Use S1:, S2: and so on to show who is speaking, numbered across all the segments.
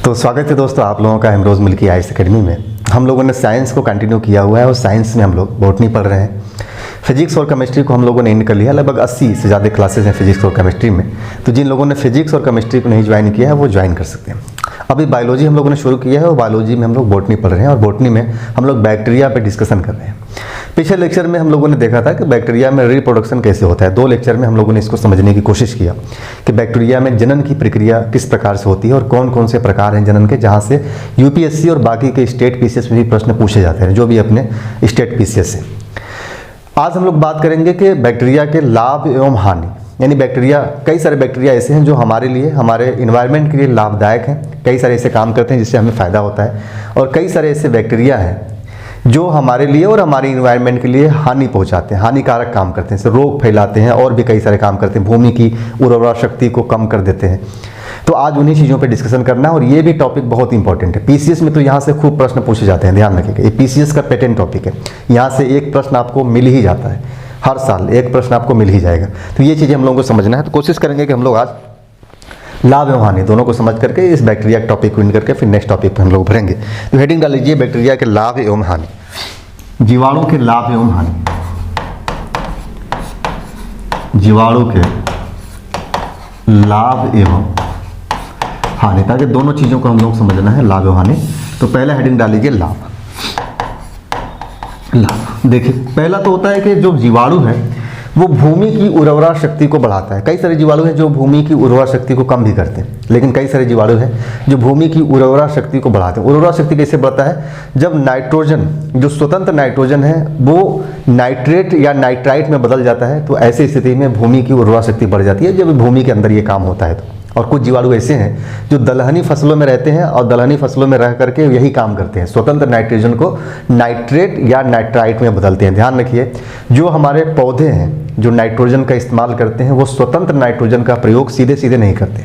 S1: तो स्वागत है दोस्तों आप लोगों का एमरोज मिल्की आईएएस एकेडमी में। हम लोगों ने साइंस को कंटिन्यू किया हुआ है और साइंस में हम लोग बॉटनी पढ़ रहे हैं। फिजिक्स और केमिस्ट्री को हम लोगों ने एंड कर लिया। लगभग 80 से ज़्यादा क्लासेस हैं फिजिक्स और केमिस्ट्री में। तो जिन लोगों ने फिजिक्स और केमिस्ट्री को नहीं ज्वाइन किया है वो ज्वाइन कर सकते हैं। अभी बायोलॉजी हम लोगों ने शुरू किया है और बायोलॉजी में हम लोग बॉटनी पढ़ रहे हैं और बॉटनी में हम लोग बैक्टीरिया पे डिस्कशन कर रहे हैं। पिछले लेक्चर में हम लोगों ने देखा था कि बैक्टीरिया में रिप्रोडक्शन कैसे होता है। 2 लेक्चर में हम लोगों ने इसको समझने की कोशिश किया कि बैक्टीरिया में जनन की प्रक्रिया किस प्रकार से होती है और कौन कौन से प्रकार हैं जनन के, जहाँ से यूपीएससी और बाकी के स्टेट पीसीएस में भी प्रश्न पूछे जाते हैं, जो भी अपने स्टेट पीसीएस से। आज हम लोग बात करेंगे कि बैक्टीरिया के लाभ एवं हानि, यानी बैक्टीरिया, कई सारे बैक्टीरिया ऐसे हैं जो हमारे लिए, हमारे इन्वायरमेंट के लिए लाभदायक हैं, कई सारे ऐसे काम करते हैं जिससे हमें फ़ायदा होता है, और कई सारे ऐसे बैक्टीरिया हैं जो हमारे लिए और हमारे इन्वायरमेंट के लिए हानि पहुंचाते हैं, हानिकारक काम करते हैं, जैसे रोग फैलाते हैं और भी कई सारे काम करते हैं, भूमि की उर्वरा शक्ति को कम कर देते हैं। तो आज उन्हीं चीज़ों पे डिस्कशन करना है और ये भी टॉपिक बहुत इंपॉर्टेंट है। पीसीएस में तो यहाँ से खूब प्रश्न पूछे जाते हैं, ध्यान रखिएगा। ये पीसीएस का पेटेंट टॉपिक है, यहाँ से एक प्रश्न आपको मिल ही जाता है, हर साल एक प्रश्न आपको मिल ही जाएगा। तो ये चीज़ें हम लोगों को समझना है। तो कोशिश करेंगे कि हम लोग आज लाभ एवं हानि दोनों को समझ करके इस बैक्टीरिया के टॉपिक को इन करके फिर नेक्स्ट टॉपिक पर हम लोग भरेंगे। तो हेडिंग डाल लीजिए, बैक्टीरिया के लाभ एवं हानि, जीवाणु के लाभ एवं हानि, जीवाणु के लाभ एवं हानि, ताकि दोनों चीज़ों को हम लोग समझना है, लाभ एवं हानि। तो पहला हेडिंग डाल लीजिए लाभ। लाभ देखिए, पहला तो होता है कि जो जीवाणु है वो भूमि की उर्वरा शक्ति को बढ़ाता है। कई सारे जीवाणु हैं जो भूमि की उर्वरा शक्ति को कम भी करते हैं, लेकिन कई सारे जीवाणु हैं जो भूमि की उर्वरा शक्ति को बढ़ाते हैं। उर्वरा शक्ति कैसे बढ़ता है? जब नाइट्रोजन, जो स्वतंत्र नाइट्रोजन है, वो नाइट्रेट या नाइट्राइट में बदल जाता है, तो ऐसी स्थिति में भूमि की उर्वरा शक्ति बढ़ जाती है, जब भूमि के अंदर ये काम होता है। तो और कुछ जीवाणु ऐसे हैं जो दलहनी फसलों में रहते हैं और दलहनी फसलों में रह करके यही काम करते हैं, स्वतंत्र नाइट्रोजन को नाइट्रेट या नाइट्राइट में बदलते हैं। ध्यान रखिए, जो हमारे पौधे हैं जो नाइट्रोजन का इस्तेमाल करते हैं वो स्वतंत्र नाइट्रोजन का प्रयोग सीधे सीधे नहीं करते।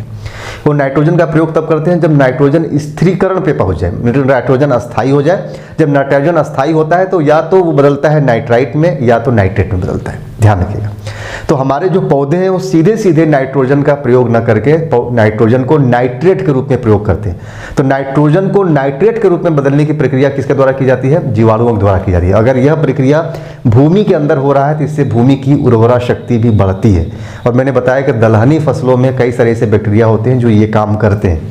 S1: वो नाइट्रोजन का प्रयोग तब करते हैं जब नाइट्रोजन स्थिरीकरण पे पहुंच जाए, नाइट्रोजन अस्थायी हो जाए। जब नाइट्रोजन अस्थायी होता है तो या तो वो बदलता है नाइट्राइट में या तो नाइट्रेट में बदलता है। ध्यान रखिएगा। तो हमारे जो पौधे हैं वो सीधे सीधे नाइट्रोजन का प्रयोग न करके नाइट्रोजन को नाइट्रेट के रूप में प्रयोग करते हैं। तो नाइट्रोजन को नाइट्रेट के रूप में बदलने की प्रक्रिया किसके द्वारा की जाती है? जीवाणुओं के द्वारा की जाती है। अगर यह प्रक्रिया भूमि के अंदर हो रहा है तो इससे भूमि की उर्वरा शक्ति भी बढ़ती है। और मैंने बताया कि दलहनी फसलों में कई सारे ऐसे बैक्टीरिया होते हैं जो ये काम करते हैं।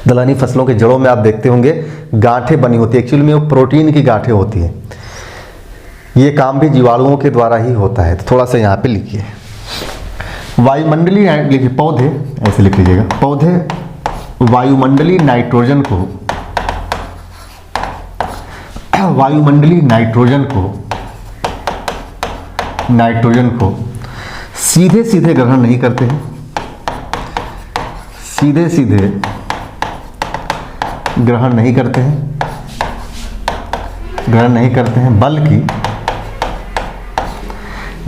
S1: दलहनी फसलों के जड़ों में आप देखते होंगे गांठें बनी होती है, एक्चुअली में वो प्रोटीन की गांठें होती हैं। ये काम भी जीवाणुओं के द्वारा ही होता है। तो थोड़ा सा यहाँ पे लिखिए, वायुमंडलीय, लिखिए पौधे, ऐसे लिख लीजिएगा, पौधे वायुमंडलीय नाइट्रोजन को, वायुमंडलीय नाइट्रोजन को सीधे सीधे ग्रहण नहीं करते हैं, सीधे सीधे ग्रहण नहीं करते हैं, बल्कि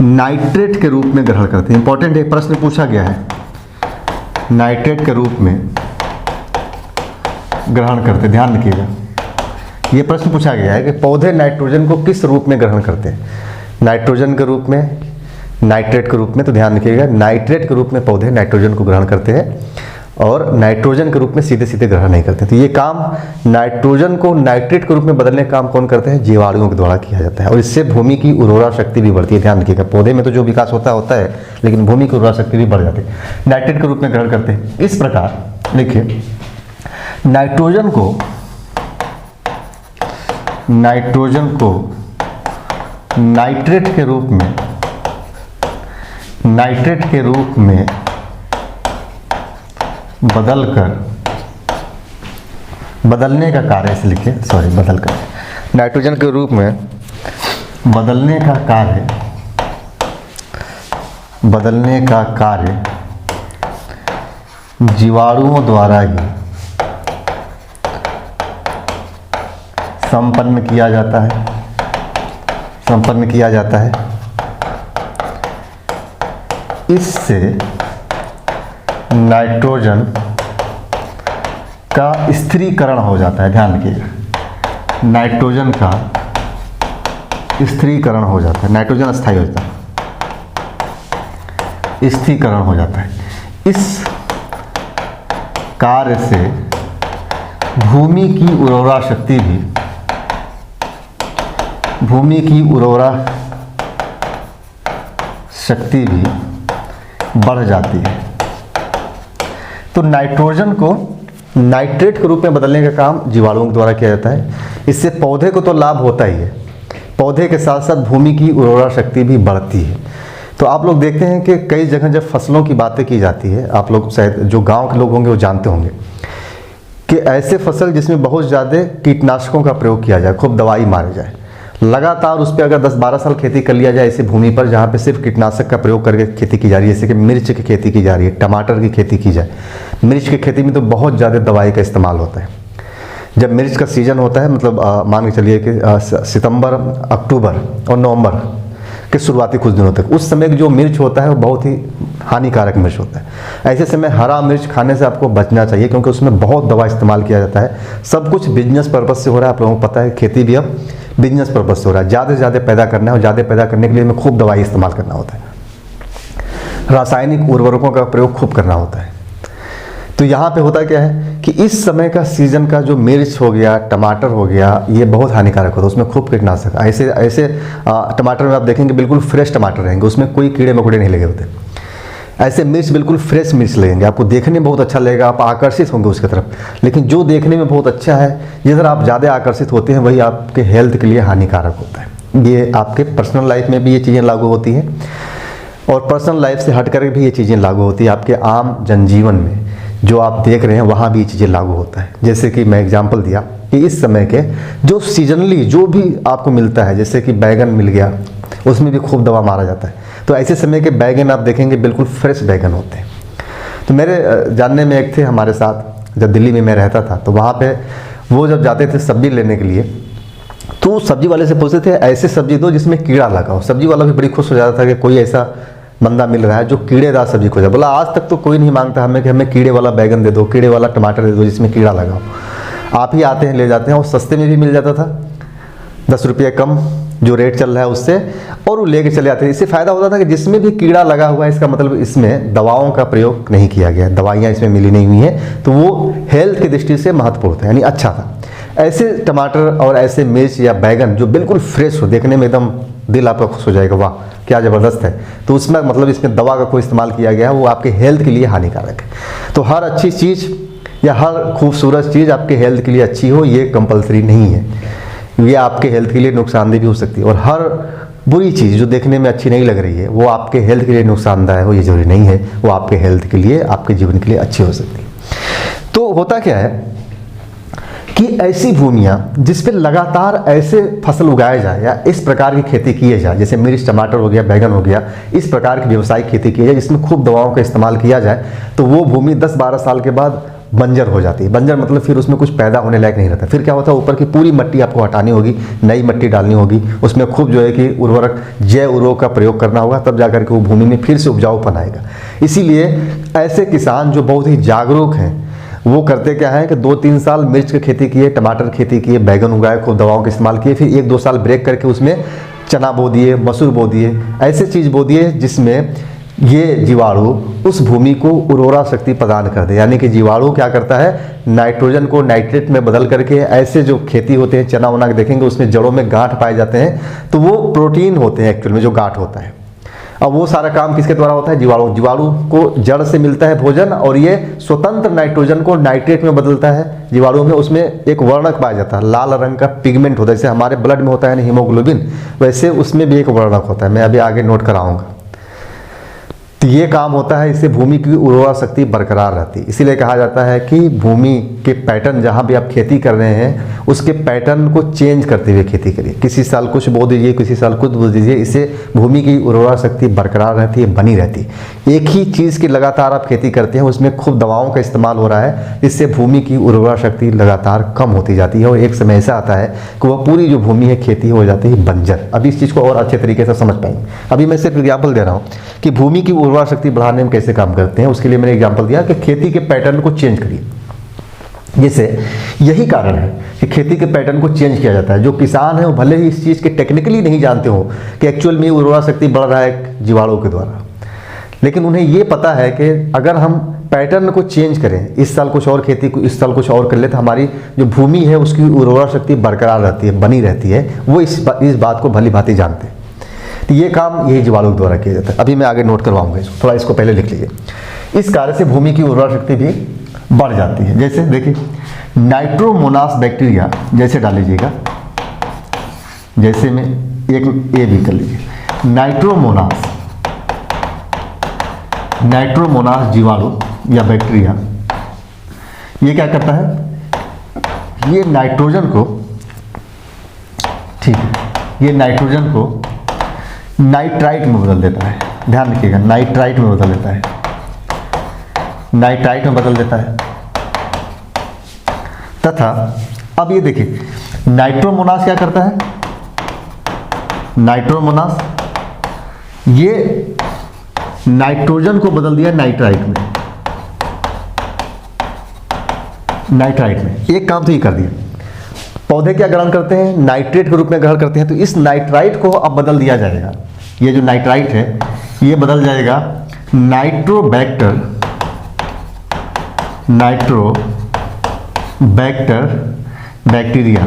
S1: नाइट्रेट के रूप में ग्रहण करते हैं। इंपॉर्टेंट है, प्रश्न पूछा गया है, नाइट्रेट के रूप में ग्रहण करते। ध्यान रखिएगा, ये प्रश्न पूछा गया है कि पौधे नाइट्रोजन को किस रूप में ग्रहण करते हैं, नाइट्रोजन के रूप में, नाइट्रेट के रूप में। तो ध्यान रखिएगा, नाइट्रेट के रूप में पौधे नाइट्रोजन को ग्रहण करते हैं और नाइट्रोजन के रूप में सीधे सीधे ग्रहण नहीं करते। तो ये काम नाइट्रोजन को नाइट्रेट के रूप में बदलने का काम कौन करते हैं? जीवाणुओं के द्वारा किया जाता है। और इससे भूमि की उर्वरा शक्ति भी बढ़ती है। ध्यान रखिएगा, पौधे में तो जो विकास होता है, लेकिन भूमि की उर्वरा शक्ति भी बढ़ जाती है। नाइट्रेट के रूप में ग्रहण करते हैं। इस प्रकार देखिए, नाइट्रोजन को नाइट्रेट के रूप में बदलने का कार्य, ऐसे लिखिए, नाइट्रोजन के रूप में बदलने का कार्य जीवाणुओं द्वारा ही संपन्न किया जाता है। इससे नाइट्रोजन का स्थिरीकरण हो जाता है। ध्यान रखिएगा, नाइट्रोजन का स्थिरीकरण हो जाता है, नाइट्रोजन अस्थायी हो जाता है, स्थिरीकरण हो जाता है। इस कार्य से भूमि की उर्वरा शक्ति भी बढ़ जाती है। तो नाइट्रोजन को नाइट्रेट के रूप में बदलने का काम जीवाणुओं के द्वारा किया जाता है। इससे पौधे को तो लाभ होता ही है, पौधे के साथ साथ भूमि की उर्वरा शक्ति भी बढ़ती है। तो आप लोग देखते हैं कि कई जगह जब फसलों की बातें की जाती है, आप लोग शायद जो गांव के लोग होंगे वो जानते होंगे कि ऐसे फसल जिसमें बहुत ज़्यादा कीटनाशकों का प्रयोग किया जाए, खूब दवाई मारे जाए, लगातार उस पर अगर 10-12 साल खेती कर लिया जाए ऐसी भूमि पर जहाँ पे सिर्फ कीटनाशक का प्रयोग करके खेती की जा रही है, जैसे कि मिर्च की खेती की जा रही है, टमाटर की खेती की जाए। मिर्च की खेती में तो बहुत ज़्यादा दवाई का इस्तेमाल होता है। जब मिर्च का सीज़न होता है, मतलब मान के चलिए कि सितंबर, अक्टूबर और नवंबर के शुरुआती कुछ दिनों तक, उस समय जो मिर्च होता है वो बहुत ही हानिकारक मिर्च होता है। ऐसे समय हरा मिर्च खाने से आपको बचना चाहिए, क्योंकि उसमें बहुत दवा इस्तेमाल किया जाता है। सब कुछ बिजनेस पर्पज़ से हो रहा है, आप लोगों को पता है, खेती भी अब बिजनेस पर्पज़ से हो रहा है। ज़्यादा से ज़्यादा पैदा करना है और ज़्यादा पैदा करने के लिए हमें खूब दवाई इस्तेमाल करना होता है, रासायनिक उर्वरकों का प्रयोग खूब करना होता है। तो यहाँ पे होता क्या है कि इस समय का सीजन का जो मिर्च हो गया, टमाटर हो गया, ये बहुत हानिकारक होता है, उसमें खूब कीटनाशक। ऐसे टमाटर में आप देखेंगे बिल्कुल फ्रेश टमाटर रहेंगे, उसमें कोई कीड़े मकोड़े नहीं लगे होते। ऐसे मिर्च बिल्कुल फ्रेश मिर्च लगेंगे, आपको देखने में बहुत अच्छा लगेगा, आप आकर्षित होंगे उसकी तरफ। लेकिन जो देखने में बहुत अच्छा है, जिधर आप ज़्यादा आकर्षित होते हैं, वही आपके हेल्थ के लिए हानिकारक होता है। ये आपके पर्सनल लाइफ में भी ये चीज़ें लागू होती हैं, और पर्सनल लाइफ से हट कर भी ये चीज़ें लागू होती है। आपके आम जनजीवन में जो आप देख रहे हैं वहाँ भी ये चीज़ें लागू होता है। जैसे कि मैं एग्जांपल दिया कि इस समय के जो सीजनली जो भी आपको मिलता है, जैसे कि बैगन मिल गया, उसमें भी खूब दवा मारा जाता है। तो ऐसे समय के बैगन आप देखेंगे बिल्कुल फ्रेश बैगन होते हैं। तो मेरे जानने में एक थे हमारे साथ, जब दिल्ली में मैं रहता था, तो वहाँ पे वो जब जाते थे सब्जी लेने के लिए, तो सब्जी वाले से पूछते थे ऐसे सब्जी दो जिसमें कीड़ा लगा हो। सब्जी वाला भी बड़ी खुश हो जाता था कि कोई ऐसा बंदा मिल रहा है जो कीड़ेदार सब्जी खोजा। बोला आज तक तो कोई नहीं मांगता हमें कि हमें कीड़े वाला बैगन दे दो, कीड़े वाला टमाटर दे दो जिसमें कीड़ा लगा हो। आप ही आते हैं, ले जाते हैं, और सस्ते में भी मिल जाता था, 10 रुपये कम जो रेट चल रहा है उससे, और वो लेके चले आते हैं। इससे फ़ायदा होता था कि जिसमें भी कीड़ा लगा हुआ है, इसका मतलब इसमें दवाओं का प्रयोग नहीं किया गया, दवाइयाँ इसमें मिली नहीं हुई हैं, तो वो हेल्थ की दृष्टि से महत्वपूर्ण था, यानी अच्छा था। ऐसे टमाटर और ऐसे मिर्च या बैगन जो बिल्कुल फ्रेश हो, देखने में एकदम दिल आपका खुश हो जाएगा, वाह क्या ज़बरदस्त है, तो उसमें मतलब इसमें दवा का कोई इस्तेमाल किया गया है, वो आपके हेल्थ के लिए हानिकारक है। तो हर अच्छी चीज़ या हर खूबसूरत चीज़ आपके हेल्थ के लिए अच्छी हो, ये कंपलसरी नहीं है, ये आपके हेल्थ के लिए नुकसानदेह भी हो सकती है। और हर बुरी चीज़ जो देखने में अच्छी नहीं लग रही है, वो आपके हेल्थ के लिए नुकसानदायक हो, ये जरूरी नहीं है, वो आपके हेल्थ के लिए, आपके जीवन के लिए अच्छी हो सकती है। तो होता क्या है कि ऐसी भूमियाँ जिस पे लगातार ऐसे फसल उगाए जाए या इस प्रकार की खेती किए जाए, जैसे मिर्च, टमाटर हो गया, बैगन हो गया, इस प्रकार की व्यावसायिक खेती की जाए जिसमें खूब दवाओं का इस्तेमाल किया जाए, तो वो भूमि 10-12 साल के बाद बंजर हो जाती है। बंजर मतलब फिर उसमें कुछ पैदा होने लायक नहीं रहता। फिर क्या होता है, ऊपर की पूरी मिट्टी आपको हटानी होगी, नई मिट्टी डालनी होगी, उसमें खूब जो है कि उर्वरक, जैव उर्वरक का प्रयोग करना होगा, तब जाकर के वो भूमि में फिर से उपजाऊपन आएगा। इसीलिए ऐसे किसान जो बहुत ही जागरूक हैं, वो करते क्या है कि 2-3 साल मिर्च की खेती किए, टमाटर खेती किए, बैगन उगाए, खूब दवाओं का इस्तेमाल किए, फिर 1-2 साल ब्रेक करके उसमें चना बो दिए, मसूर बो दिए, ऐसे चीज़ बो दिए जिसमें ये जीवाणु उस भूमि को उर्वरा शक्ति प्रदान कर दे। यानी कि जीवाणु क्या करता है, नाइट्रोजन को नाइट्रेट में बदल करके, ऐसे जो खेती होते हैं चना वना देखेंगे उसमें जड़ों में गांठ पाए जाते हैं, तो वो प्रोटीन होते हैं एक्चुअल में, जो गांठ होता है। अब वो सारा काम किसके द्वारा होता है, जीवाणु। जीवाणु को जड़ से मिलता है भोजन, और ये स्वतंत्र नाइट्रोजन को नाइट्रेट में बदलता है। जीवाणु में उसमें एक वर्णक पाया जाता है, लाल रंग का पिगमेंट होता है, जैसे हमारे ब्लड में होता है ना हीमोग्लोबिन, वैसे उसमें भी एक वर्णक होता है, मैं अभी आगे नोट कराऊंगा। तो ये काम होता है, इससे भूमि की उर्वरा शक्ति बरकरार रहती है। इसीलिए कहा जाता है कि भूमि के पैटर्न, जहाँ भी आप खेती कर रहे हैं उसके पैटर्न को चेंज करते हुए खेती करिए। किसी साल कुछ बो दीजिए, किसी साल कुछ बो दीजिए, इससे भूमि की उर्वरा शक्ति बरकरार रहती है, बनी रहती है। एक ही चीज़ की लगातार आप खेती करते हैं, उसमें खूब दवाओं का इस्तेमाल हो रहा है, इससे भूमि की उर्वरा शक्ति लगातार कम होती जाती है, और एक समय ऐसा आता है कि वह पूरी जो भूमि है खेती हो जाती है बंजर। अभी इस चीज़ को और अच्छे तरीके से समझ पाएंगे। अभी मैं सिर्फ एग्जाम्पल दे रहा हूँ कि भूमि की उर्वरा शक्ति बढ़ाने में कैसे काम करते हैं। उसके लिए मैंने एग्जांपल दिया कि खेती के पैटर्न को चेंज करिए। जैसे यही कारण है कि खेती के पैटर्न को चेंज किया जाता है। जो किसान है वो भले ही इस चीज़ के टेक्निकली नहीं जानते हो कि एक्चुअल में उर्वरा शक्ति बढ़ रहा है जीवाणुओं के द्वारा, लेकिन उन्हें ये पता है कि अगर हम पैटर्न को चेंज करें, इस साल कुछ और खेती, इस साल कुछ और कर ले, तो हमारी जो भूमि है उसकी उर्वरा शक्ति बरकरार रहती है, बनी रहती है। वो इस बात को भली भांति जानते हैं। तो ये काम यही जीवाणु के द्वारा किया जाता है। अभी मैं आगे नोट करवाऊंगा इसको, थोड़ा इसको पहले लिख लीजिए। इस कार्य से भूमि की उर्वरा शक्ति भी बढ़ जाती है। जैसे देखिए नाइट्रोमोनास बैक्टीरिया जैसे डाल लीजिएगा, जैसे में एक ए भी कर लीजिए। नाइट्रोमोनास जीवाणु या बैक्टीरिया ये क्या करता है, ये नाइट्रोजन को, ठीक है, ये नाइट्रोजन को नाइट्राइट में बदल देता है। ध्यान रखिएगा, नाइट्राइट में बदल देता है, नाइट्राइट में बदल देता है। तथा अब ये देखिए नाइट्रोमोनास क्या करता है, नाइट्रोमोनास ये नाइट्रोजन को बदल दिया नाइट्राइट में, नाइट्राइट में। एक काम तो ये कर दिया। पौधे क्या ग्रहण करते हैं, नाइट्रेट के रूप में ग्रहण करते हैं। तो इस नाइट्राइट को अब बदल दिया जाएगा, ये जो नाइट्राइट है ये बदल जाएगा नाइट्रोबैक्टर बैक्टीरिया,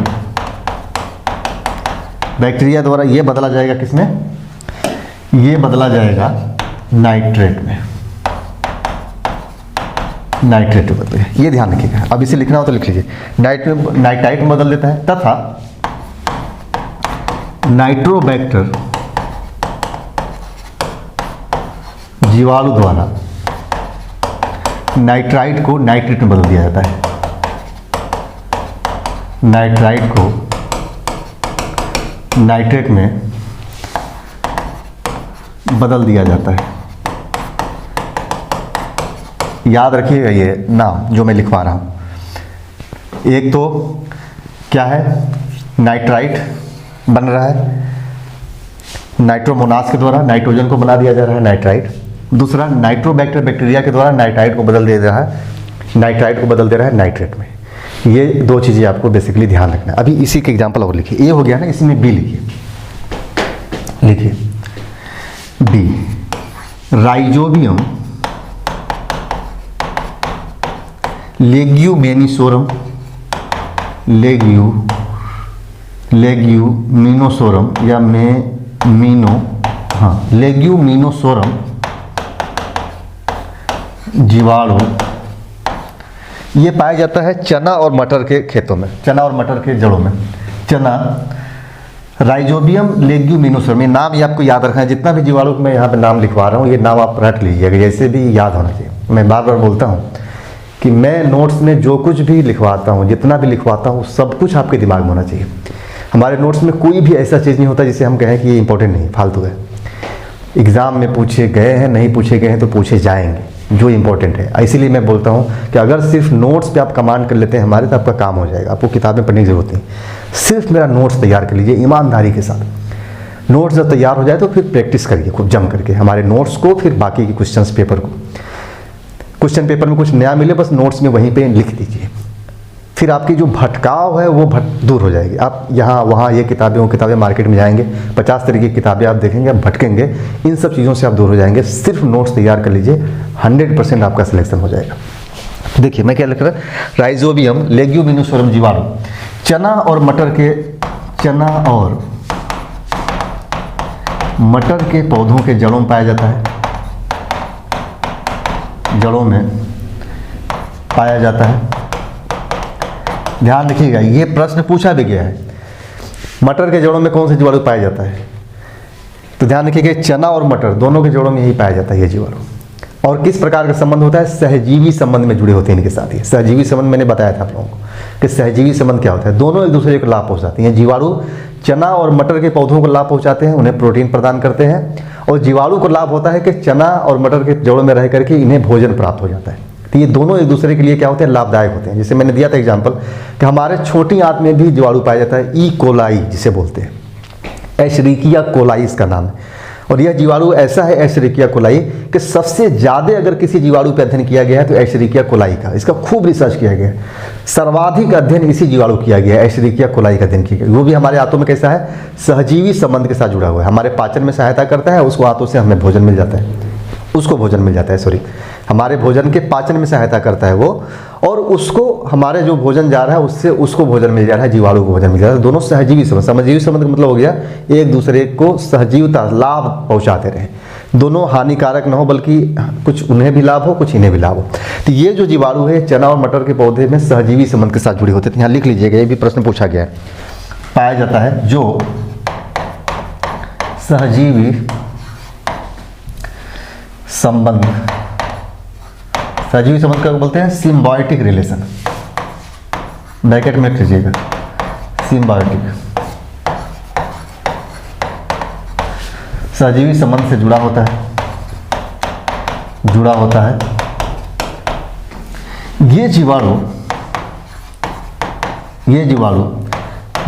S1: बैक्टीरिया द्वारा ये बदला जाएगा किसमें, ये बदला जाएगा नाइट्रेट में, नाइट्रेट में बदलेगा। ये ध्यान रखिएगा। अब इसे लिखना हो तो लिख लीजिए, नाइट्राइट में बदल देता है। तथा नाइट्रोबैक्टर जीवाणु द्वारा नाइट्राइट को नाइट्रेट में बदल दिया जाता है, नाइट्राइट को नाइट्रेट में बदल दिया जाता है। याद रखिएगा ये नाम जो मैं लिखवा रहा हूं। एक तो क्या है, नाइट्राइट बन रहा है, नाइट्रोमोनास के द्वारा नाइट्रोजन को बना दिया जा रहा है नाइट्राइट। दूसरा नाइट्रोबैक्टर बैक्टीरिया के द्वारा नाइट्राइट को बदल दे रहा है, नाइट्राइट को बदल दे रहा है नाइट्रेट में। ये दो चीज़ें आपको बेसिकली ध्यान रखना है। अभी इसी के एग्जांपल और लिखिए। ए हो गया ना, इसमें बी लिखिए, लिखिए बी, राइजोबियम लेग्यूमिनोसोरम, लेग्यूमिनोसोरम या लेग्यूमिनोसोरम जीवाणु ये पाया जाता है चना और मटर के खेतों में, चना और मटर के जड़ों में। चना, राइजोबियम लेग्यूमिनोसोरम, ये नाम ये आपको याद रखना है। जितना भी जीवाणु मैं यहाँ पे नाम लिखवा रहा हूँ ये नाम आप रट लीजिएगा, जैसे भी याद होना चाहिए। मैं बार बार बोलता हूँ कि मैं नोट्स में जो कुछ भी लिखवाता हूँ, जितना भी लिखवाता हूँ, सब कुछ आपके दिमाग में होना चाहिए। हमारे नोट्स में कोई भी ऐसा चीज़ नहीं होता जिसे हम कहें कि ये इंपॉर्टेंट नहीं, फालतू है। एग्ज़ाम में पूछे गए हैं, नहीं पूछे गए हैं तो पूछे जाएंगे जो इंपॉर्टेंट है। इसीलिए मैं बोलता हूँ कि अगर सिर्फ नोट्स पे आप कमांड कर लेते हैं हमारे, तो आपका काम हो जाएगा, आपको किताबें पढ़ने की जरूरत नहीं। सिर्फ मेरा नोट्स तैयार कर लीजिए ईमानदारी के साथ। नोट्स जब तैयार हो जाए तो फिर प्रैक्टिस करिए खूब जम करके हमारे नोट्स को, फिर बाकी के क्वेश्चन पेपर को। क्वेश्चन पेपर में कुछ नया मिले बस नोट्स में वहीं पे लिख दीजिए, फिर आपकी जो भटकाव है वो दूर हो जाएगी। आप यहाँ वहाँ ये किताबें वो किताबें मार्केट में जाएंगे, 50 तरीके की किताबें आप देखेंगे, आप भटकेंगे। इन सब चीज़ों से आप दूर हो जाएंगे। सिर्फ नोट्स तैयार कर लीजिए, 100% आपका सिलेक्शन हो जाएगा। देखिए मैं क्या लिख रहा, राइजोबियम लेग्यूमिनोसोरम जीवाणु चना और मटर के पौधों के जड़ों में पाया जाता है, जड़ों में पाया जाता है। ध्यान रखिएगा ये प्रश्न पूछा भी गया है, मटर के जड़ों में कौन से जीवाणु पाया जाता है। तो ध्यान रखिएगा चना और मटर दोनों के जड़ों में यही पाया जाता है ये जीवाणु। और किस प्रकार का संबंध होता है, सहजीवी संबंध में जुड़े होते हैं इनके साथ। ही सहजीवी संबंध मैंने बताया था आप लोगों को कि सहजीवी संबंध क्या होता है। दोनों एक दूसरे को लाभ पहुंचाते हैं। जीवाणु चना और मटर के पौधों को लाभ पहुंचाते हैं, उन्हें प्रोटीन प्रदान करते हैं। और जीवाणु को लाभ होता है कि चना और मटर के जड़ों में रह करके इन्हें भोजन प्राप्त हो जाता है। तो ये दोनों एक दूसरे के लिए क्या होते हैं, लाभदायक होते हैं। जैसे मैंने दिया था एग्जाम्पल कि हमारे छोटी आंत में भी जीवाणु पाया जाता है, ई कोलाई जिसे बोलते हैं, एशरिकिया कोलाई इसका नाम है। और यह जीवाणु ऐसा है एशरिकिया कोलाई कि सबसे ज़्यादा अगर किसी जीवाणु पर अध्ययन किया गया है तो एशरिकिया कोलाई का, इसका खूब रिसर्च किया गया है। सर्वाधिक अध्ययन इसी जीवाणु किया गया है, एशरिकिया कोलाई का अध्ययन किया गया। वो भी हमारे आंतों में कैसा है, सहजीवी संबंध के साथ जुड़ा हुआ है। हमारे पाचन में सहायता करता है, उसको आंतों से हमें भोजन मिल जाता है, उसको भोजन मिल जाता है, सॉरी हमारे भोजन के पाचन में सहायता करता है वो, और उसको हमारे जो भोजन जा रहा है उससे उसको भोजन मिल जा रहा है, जीवाणु को भोजन मिल जा रहा है। दोनों सहजीवी संबंध, समजीवी संबंध का मतलब हो गया एक दूसरे को सहजीवता लाभ पहुंचाते रहे, दोनों हानिकारक ना हो बल्कि कुछ उन्हें भी लाभ हो कुछ इन्हें भी लाभ हो। तो ये जो जीवाणु है चना और मटर के पौधे में सहजीवी संबंध के साथ जुड़े होते हैं। यहाँ लिख लीजिएगा, ये भी प्रश्न पूछा गया है, पाया जाता है जो सहजीवी संबंध, सहजीवी संबंध का बोलते हैं सिम्बायोटिक रिलेशन, ब्रैकेट में लिख लीजिएगा सिम्बायोटिक, सहजीवी संबंध से जुड़ा होता है, ये जीवाणु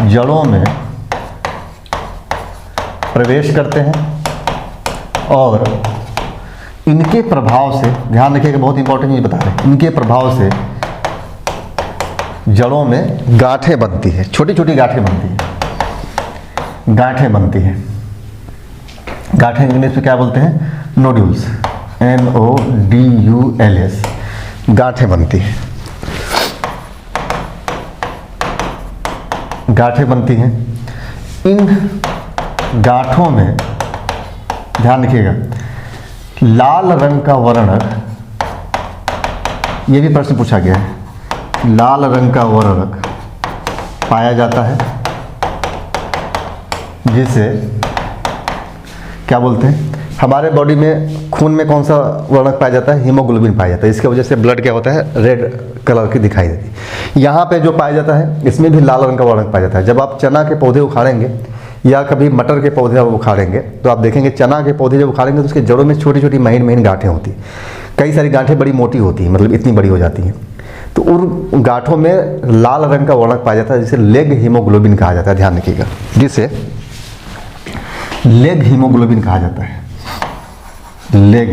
S1: जड़ों में प्रवेश करते हैं और इनके प्रभाव से, ध्यान रखिएगा बहुत इंपॉर्टेंट ये बता रहे हैं, इनके प्रभाव से जड़ों में गांठें बनती है, छोटी छोटी गांठें बनती हैं। गांठें इंग्लिश में क्या बोलते हैं? नोड्यूल्स, NODULS, गांठें बनती हैं। इन गांठों में ध्यान रखिएगा लाल रंग का वर्णक, ये भी प्रश्न पूछा गया है, लाल रंग का वर्णक पाया जाता है जिसे क्या बोलते हैं? हमारे बॉडी में खून में कौन सा वर्णक पाया जाता है? हीमोग्लोबिन पाया जाता है। इसके वजह से ब्लड क्या होता है? रेड कलर की दिखाई देती है। यहाँ पे जो पाया जाता है इसमें भी लाल रंग का वर्णक पाया जाता है। जब आप चना के पौधे उखाड़ेंगे या कभी मटर के पौधे आप उखाड़ेंगे तो आप देखेंगे चना के पौधे जब उखाड़ेंगे तो उसके जड़ों में छोटी छोटी महीन गांठें होती हैं। कई सारी गांठें बड़ी मोटी होती हैं, मतलब इतनी बड़ी हो जाती हैं। तो उन गांठों में लाल रंग का वर्णक पाया जाता है जिसे लेग हीमोग्लोबिन कहा जाता है। ध्यान रखिएगा, जिसे लेग हीमोग्लोबिन कहा जाता है, लेग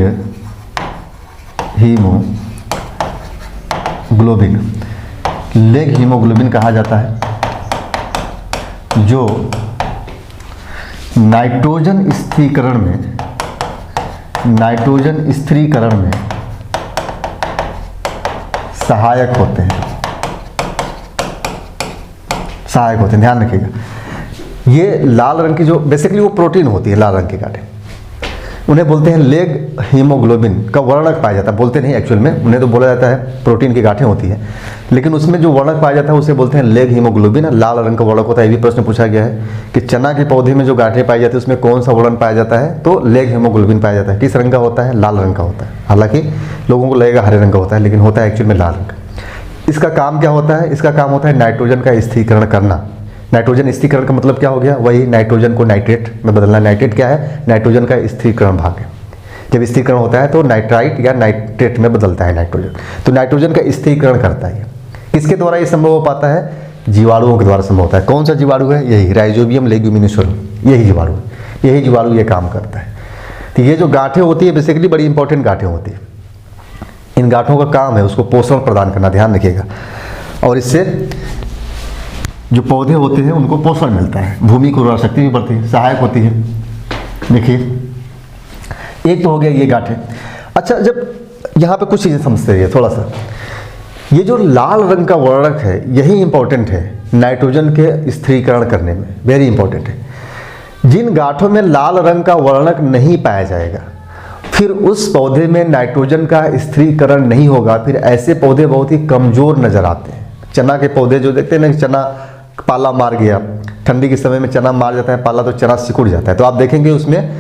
S1: हीमोग्लोबिन कहा जाता है, जो नाइट्रोजन स्थिरीकरण में सहायक होते हैं। ध्यान रखिएगा, ये लाल रंग की जो बेसिकली वो प्रोटीन होती है, लाल रंग की गांठें, उन्हें बोलते हैं लेग हीमोग्लोबिन का वर्णक पाया जाता है। बोलते नहीं एक्चुअल में, उन्हें तो बोला जाता है प्रोटीन की गांठें होती है, लेकिन उसमें जो वर्णक पाया जाता है उसे बोलते हैं लेग हीमोग्लोबिन। लाल रंग का वर्णक होता है। ये भी प्रश्न पूछा गया है कि चना के पौधे में जो गांठें पाई जाती है उसमें कौन सा वर्ण पाया जाता है? तो लेग हीमोग्लोबिन पाया जाता है। किस रंग का होता है? लाल रंग का होता है। हालांकि लोगों को लगेगा हरे रंग का होता है, लेकिन होता है एक्चुअल में लाल रंग का। इसका काम क्या होता है? इसका काम होता है नाइट्रोजन का स्थिरीकरण करना। नाइट्रोजन स्थिरीकरण का मतलब क्या हो गया? वही नाइट्रोजन को नाइट्रेट में बदलना। नाइट्रेट क्या है? नाइट्रोजन का स्थिरीकरण भाग है। जब स्थिरीकरण होता है तो नाइट्राइट या नाइट्रेट में बदलता है नाइट्रोजन, तो नाइट्रोजन का स्थिरीकरण करता है। किसके द्वारा ये संभव हो पाता है? जीवाणुओं के द्वारा संभव होता है। कौन सा जीवाणु है? यही राइजोबियम लेग्यूमिनोसोरम, यही जीवाणु ये काम करता है। तो ये जो गांठें होती है बेसिकली बड़ी इंपॉर्टेंट गांठें होती है। इन गांठों का काम है उसको पोषण प्रदान करना। ध्यान रखिएगा, और इससे जो पौधे होते हैं उनको पोषण मिलता है, भूमि की उर्वरा शक्ति भी बढ़ती है, सहायक होती है। देखिए, एक तो हो गया ये गांठें। अच्छा, जब यहाँ पे कुछ चीज़ें समझते रहिए थोड़ा सा। ये जो लाल रंग का वर्णक है यही इंपॉर्टेंट है नाइट्रोजन के स्थिरीकरण करने में, वेरी इंपॉर्टेंट है। जिन गांठों में लाल रंग का वर्णक नहीं पाया जाएगा, फिर उस पौधे में नाइट्रोजन का स्थिरीकरण नहीं होगा, फिर ऐसे पौधे बहुत ही कमज़ोर नज़र आते हैं। चना के पौधे जो देखते हैं ना, चना पाला मार गया, ठंडी के समय में चना मार जाता है पाला तो चना सिकुड़ जाता है, तो आप देखेंगे उसमें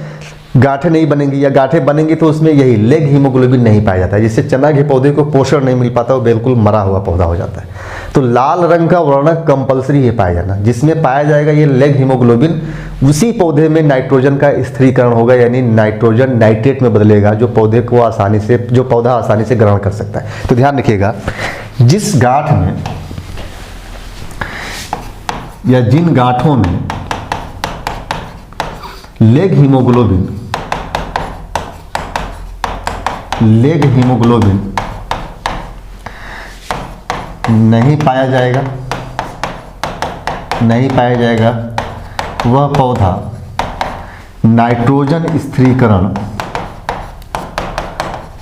S1: गांठें नहीं बनेंगी, या गांठें बनेंगी तो उसमें यही लेग हीमोग्लोबिन नहीं पाया जाता है, जिससे चना के पौधे को पोषण नहीं मिल पाता, वो बिल्कुल मरा हुआ पौधा हो जाता है। तो लाल रंग का वर्णक कंपलसरी है पाया जाना, जिसमें पाया जाएगा ये लेग हीमोग्लोबिन, उसी पौधे में नाइट्रोजन का स्थिरीकरण होगा, यानी नाइट्रोजन नाइट्रेट में बदलेगा, जो पौधे को आसानी से, जो पौधा आसानी से ग्रहण कर सकता है। तो ध्यान रखिएगा, जिस गांठ में या जिन गांठों में लेग हीमोग्लोबिन नहीं पाया जाएगा, वह पौधा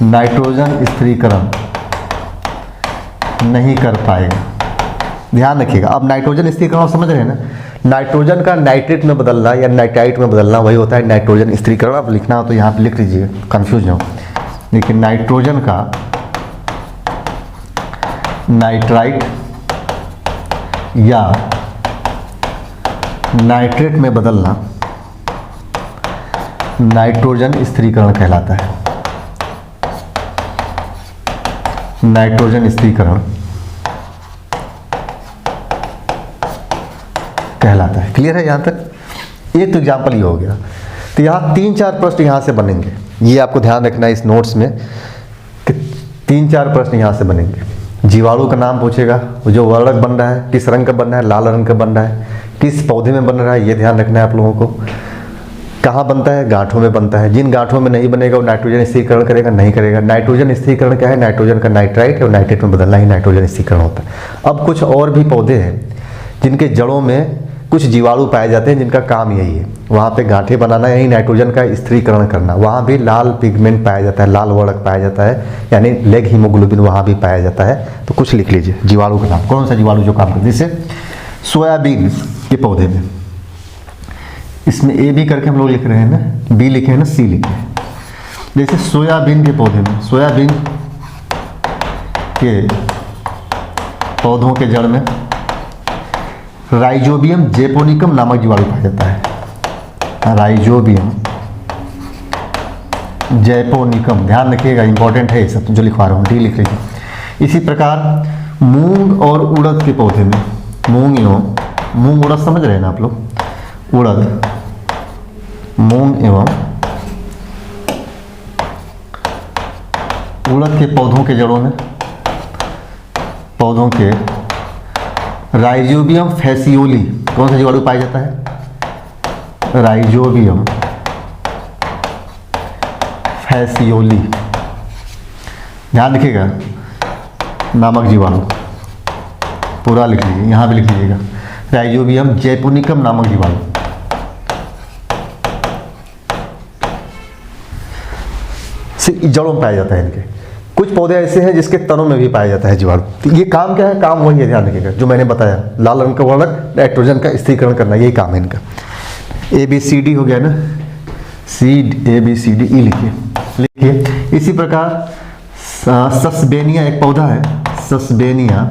S1: नाइट्रोजन स्थिरीकरण नहीं कर पाएगा। ध्यान रखिएगा, अब नाइट्रोजन स्थिरीकरण आप समझ रहे हैं ना, नाइट्रोजन का नाइट्रेट में बदलना या नाइट्राइट में बदलना वही होता है नाइट्रोजन स्थिरीकरण। अब लिखना हो तो यहाँ पे लिख लीजिए, कंफ्यूज हो। लेकिन नाइट्रोजन का नाइट्राइट या नाइट्रेट में बदलना नाइट्रोजन स्थिरीकरण कहलाता है। नाइट्रोजन स्थिरीकरण कहलाता है। क्लियर है यहाँ तक? एक तो एग्जाम्पल ये हो गया। तो यहाँ 3-4 प्रश्न यहाँ से बनेंगे, ये आपको ध्यान रखना है इस नोट्स में कि 3-4 प्रश्न यहाँ से बनेंगे। जीवाणु का नाम पूछेगा, जो वर्णक बन रहा है किस रंग का बन रहा है, लाल रंग का बन रहा है, किस पौधे में बन रहा है, ये ध्यान रखना है आप लोगों को। कहाँ बनता है? गांठों में बनता है। जिन गांठों में नहीं बनेगा वो नाइट्रोजन स्थिरीकरण करेगा, नहीं करेगा। नाइट्रोजन स्थिरीकरण क्या है? नाइट्रोजन का नाइट्राइट और नाइट्रेट में बदलना ही नाइट्रोजन स्थिरीकरण होता है। अब कुछ और भी पौधे हैं जिनके जड़ों में कुछ जीवाणु पाए जाते हैं जिनका काम यही है, वहाँ पे गांठें बनाना, यही नाइट्रोजन का स्थिरीकरण करना। वहाँ भी लाल पिगमेंट पाया जाता है, लाल वर्णक पाया जाता है, यानी लेग हीमोग्लोबिन वहाँ भी पाया जाता है। तो कुछ लिख लीजिए जीवाणु का नाम, कौन सा जीवाणु जो काम करता है। जैसे सोयाबीन के पौधे में, इसमें ए बी करके हम लोग लिख रहे हैं ना, बी लिखे हैं ना, सी लिखे हैं। जैसे सोयाबीन के पौधे में, सोयाबीन के पौधों के जड़ में राइजोबियम जेपोनिकम नामक जीवाणु पाया जाता है। राइजोबियम जेपोनिकम, ध्यान रखिएगा, इंपॉर्टेंट है ये सब जो लिखवा रहा हूँ, डी लिख लीजिए। इसी प्रकार मूंग और उड़द के पौधे में, मूंग उड़द समझ रहे हैं ना आप लोग, उड़द, मूंग एवं उड़द के पौधों के जड़ों में, पौधों के राइजोबियम फैसियोली कौन सा जीवाणु पाया जाता है? राइजोबियम फैसियोली, ध्यान रखिएगा, नामक जीवाणु पूरा लिख लीजिए, यहाँ भी लिख लीजिएगा। राइजोबियम जेपोनिकम नामक जीवाणु जड़ों में पाया जाता है। इनके कुछ पौधे ऐसे हैं जिसके तनों में भी पाया जाता है जीवाणु। तो ये काम क्या है? काम वही है, ध्यान रखिएगा, जो मैंने बताया, लाल रंग का वर्णक नाइट्रोजन का स्थिरीकरण करना, यही काम है इनका। ABCD हो गया ना, ABCD E लिखिए। इसी प्रकार सस्बेनिया एक पौधा है, सस्बेनिया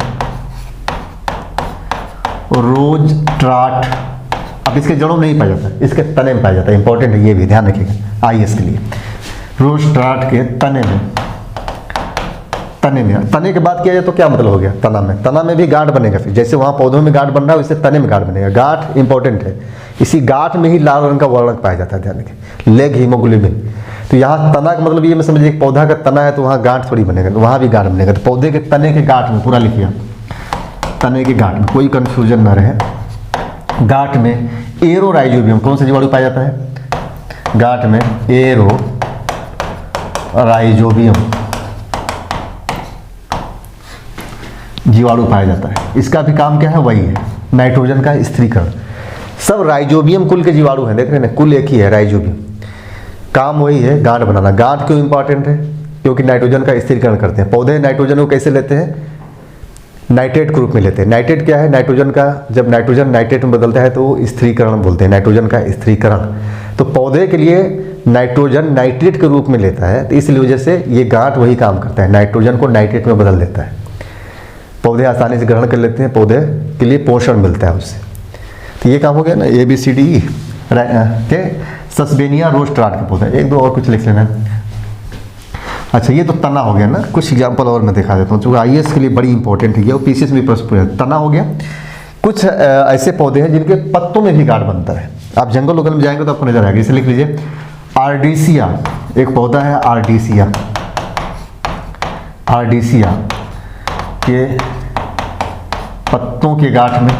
S1: रोज ट्राट, अब इसके जड़ों में नहीं पाया जाता है, इसके तने में पाया जाता है। इंपॉर्टेंट है ये भी, ध्यान रखिएगा IAS के लिए। रोज ट्राट के तने में, तने के बाद किया जाए तो क्या मतलब हो गया? तना में भी गांठ बनेगा। फिर जैसे वहाँ पौधों में गांठ बन रहा है वैसे तने में गांठ बनेगा। गांठ इंपॉर्टेंट है, इसी गांठ में ही लाल रंग का वर्णक पाया जाता है, ध्यान रखिए, लेग हीमोग्लोबिन। तो यहाँ तना का मतलब ये मैं समझिए, एक पौधा का तना है तो वहाँ गांठ थोड़ी बनेगा, तो वहाँ भी गांठ बनेगा। तो पौधे के तने के गांठ में पूरा लिखिए, तने के गांठ में, कोई कंफ्यूजन ना रहे। गांठ में एरो राइजोबियम कौन सा जीवाणु पाया जाता है? गांठ में एरो राइजोबियम जीवाणु पाया जाता है। इसका भी काम क्या है? वही है, नाइट्रोजन का स्थिरीकरण। सब राइजोबियम कुल के जीवाणु हैं, देख रहे हैं ना, कुल एक ही है राइजोबियम, काम वही है, गांठ बनाना। गांठ क्यों इंपॉर्टेंट है? क्योंकि नाइट्रोजन का स्थिरीकरण करते हैं। पौधे नाइट्रोजन को कैसे लेते हैं? नाइट्रेट के रूप में लेते हैं। नाइट्रेट क्या है? नाइट्रोजन का, जब नाइट्रोजन नाइट्रेट में बदलता है तो वो स्थिरीकरण बोलते हैं, नाइट्रोजन का स्थिरीकरण। तो पौधे के लिए नाइट्रोजन नाइट्रेट के रूप में लेता है, तो इसलिए वजह से ये गांठ वही काम करता है, नाइट्रोजन को नाइट्रेट में बदल देता है। पौधे आसानी से ग्रहण कर लेते हैं, पौधे के लिए पोषण मिलता है उससे। तो ये काम हो गया ना, ABCD के सस्बेनिया रोज ट्राट के पौधे। एक दो और कुछ लिख लेना। अच्छा, ये तो तना हो गया ना, कुछ एग्जाम्पल और मैं दिखा देता हूँ जो IAS के लिए बड़ी इंपॉर्टेंट है, ये PCS में प्रश्न पूछा। तना हो गया। कुछ ऐसे पौधे हैं जिनके पत्तों में भी गांठ बनता है, आप जंगल वगल में जाएंगे तो आपको नजर आएगा। इसे लिख लीजिए, आर्डिसिया एक पौधा है, आर्डिसिया, आर्डिसिया के पत्तों के गांठ में,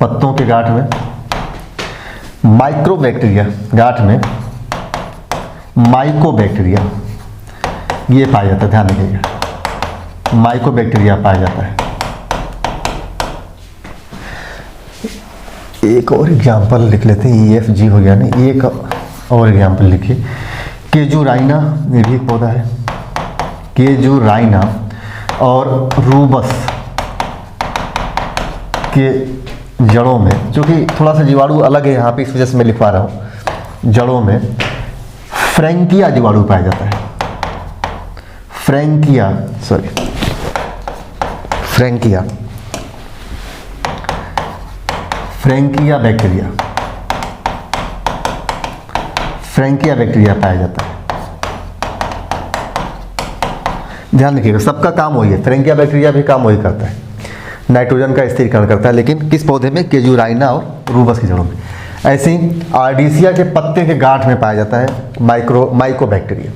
S1: पत्तों के गांठ में माइक्रोबैक्टीरिया, गांठ में माइकोबैक्टीरिया ये पाया जाता है, ध्यान रखिएगा, माइकोबैक्टीरिया पाया जाता है। एक और एग्जाम्पल लिख लेते हैं, EFG हो गया ना, एक और एग्जाम्पल लिखिए। केजुराइना, ये भी एक पौधा है, केजुराइना और रूबस के जड़ों में, जो कि थोड़ा सा जीवाणु अलग है यहाँ पे, इस वजह से मैं लिखवा रहा हूँ, जड़ों में फ्रैंकिया जीवाणु पाया जाता है। फ्रैंकिया बैक्टीरिया, फ्रैंकिया बैक्टीरिया पाया जाता है। ध्यान रखिएगा, सबका काम वही है, फ्रैंकिया बैक्टीरिया भी काम वही करता है, नाइट्रोजन का स्थिरीकरण करता है, लेकिन किस पौधे में? केजुराइना और रूबस की जड़ों में। ऐसे ही आर्डिसिया के पत्ते के गांठ में पाया जाता है माइकोबैक्टीरिया,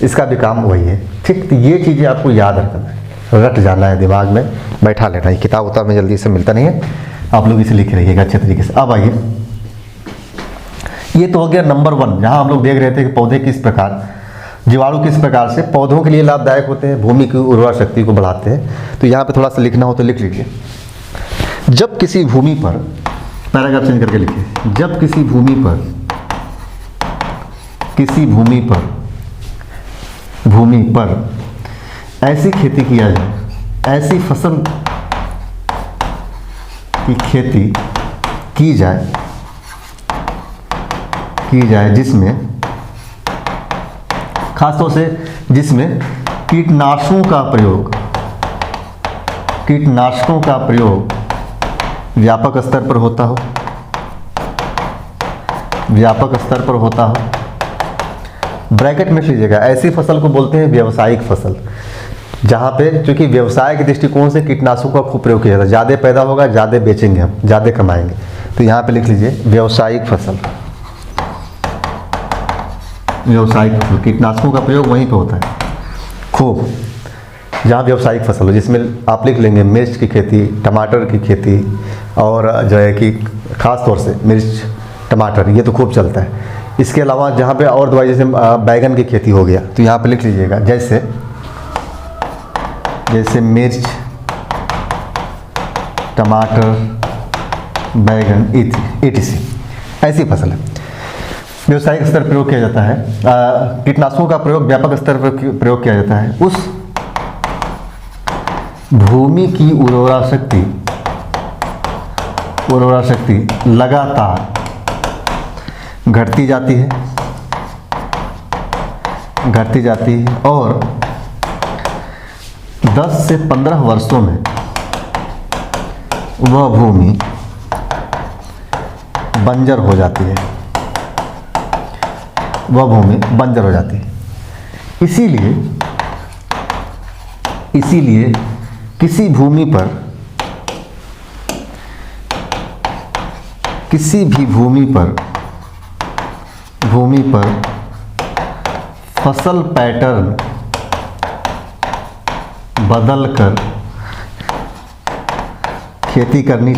S1: इसका भी काम वही है। ठीक, तो ये चीज़ें आपको याद रखना है, रट जाना है, दिमाग में बैठा लेना है। किताब उताब में जल्दी से मिलता नहीं है, आप लोग इसे लिख रहिएगा अच्छे तरीके से। अब आइए, ये तो हो गया नंबर 1, जहाँ हम लोग देख रहे थे कि पौधे किस प्रकार, जीवाणु किस प्रकार से पौधों के लिए लाभदायक होते हैं, भूमि की उर्वरा शक्ति को बढ़ाते हैं। तो यहाँ पे थोड़ा सा लिखना हो तो लिख लीजिए। जब किसी भूमि पर, पैराग्राफ चेंज करके लिखिए, जब किसी भूमि पर ऐसी खेती किया जाए, ऐसी फसल की खेती की जाए जिसमें, खासतौर से जिसमें कीटनाशकों का प्रयोग व्यापक स्तर पर होता हो, ब्रैकेट में लीजिएगा, ऐसी फसल को बोलते हैं व्यावसायिक फसल, जहाँ पे चूंकि व्यवसाय के दृष्टिकोण से कीटनाशकों का खूब प्रयोग किया जाता है, ज़्यादा पैदा होगा, ज़्यादा बेचेंगे हम, ज़्यादा कमाएंगे। तो यहाँ पे लिख लीजिए व्यावसायिक फसल, कीटनाशकों का प्रयोग वहीं पे होता है खूब, जहाँ व्यावसायिक फसल हो, जिसमें आप लिख लेंगे मिर्च की खेती, टमाटर की खेती, और जो है कि खास तौर से मिर्च टमाटर, ये तो खूब चलता है। इसके अलावा जहाँ पे और दवाई, जैसे बैगन की खेती हो गया, तो यहाँ पे लिख लीजिएगा जैसे मिर्च, टमाटर, बैगन, etc, ऐसी फसल है। व्यावसायिक स्तर पर प्रयोग किया जाता है, कीटनाशकों का प्रयोग व्यापक स्तर पर प्रयोग किया जाता है। उस भूमि की उर्वरा शक्ति लगातार घटती जाती है और 10 से 15 वर्षों में वह भूमि बंजर हो जाती है, इसीलिए किसी भी भूमि पर फसल पैटर्न बदलकर खेती करनी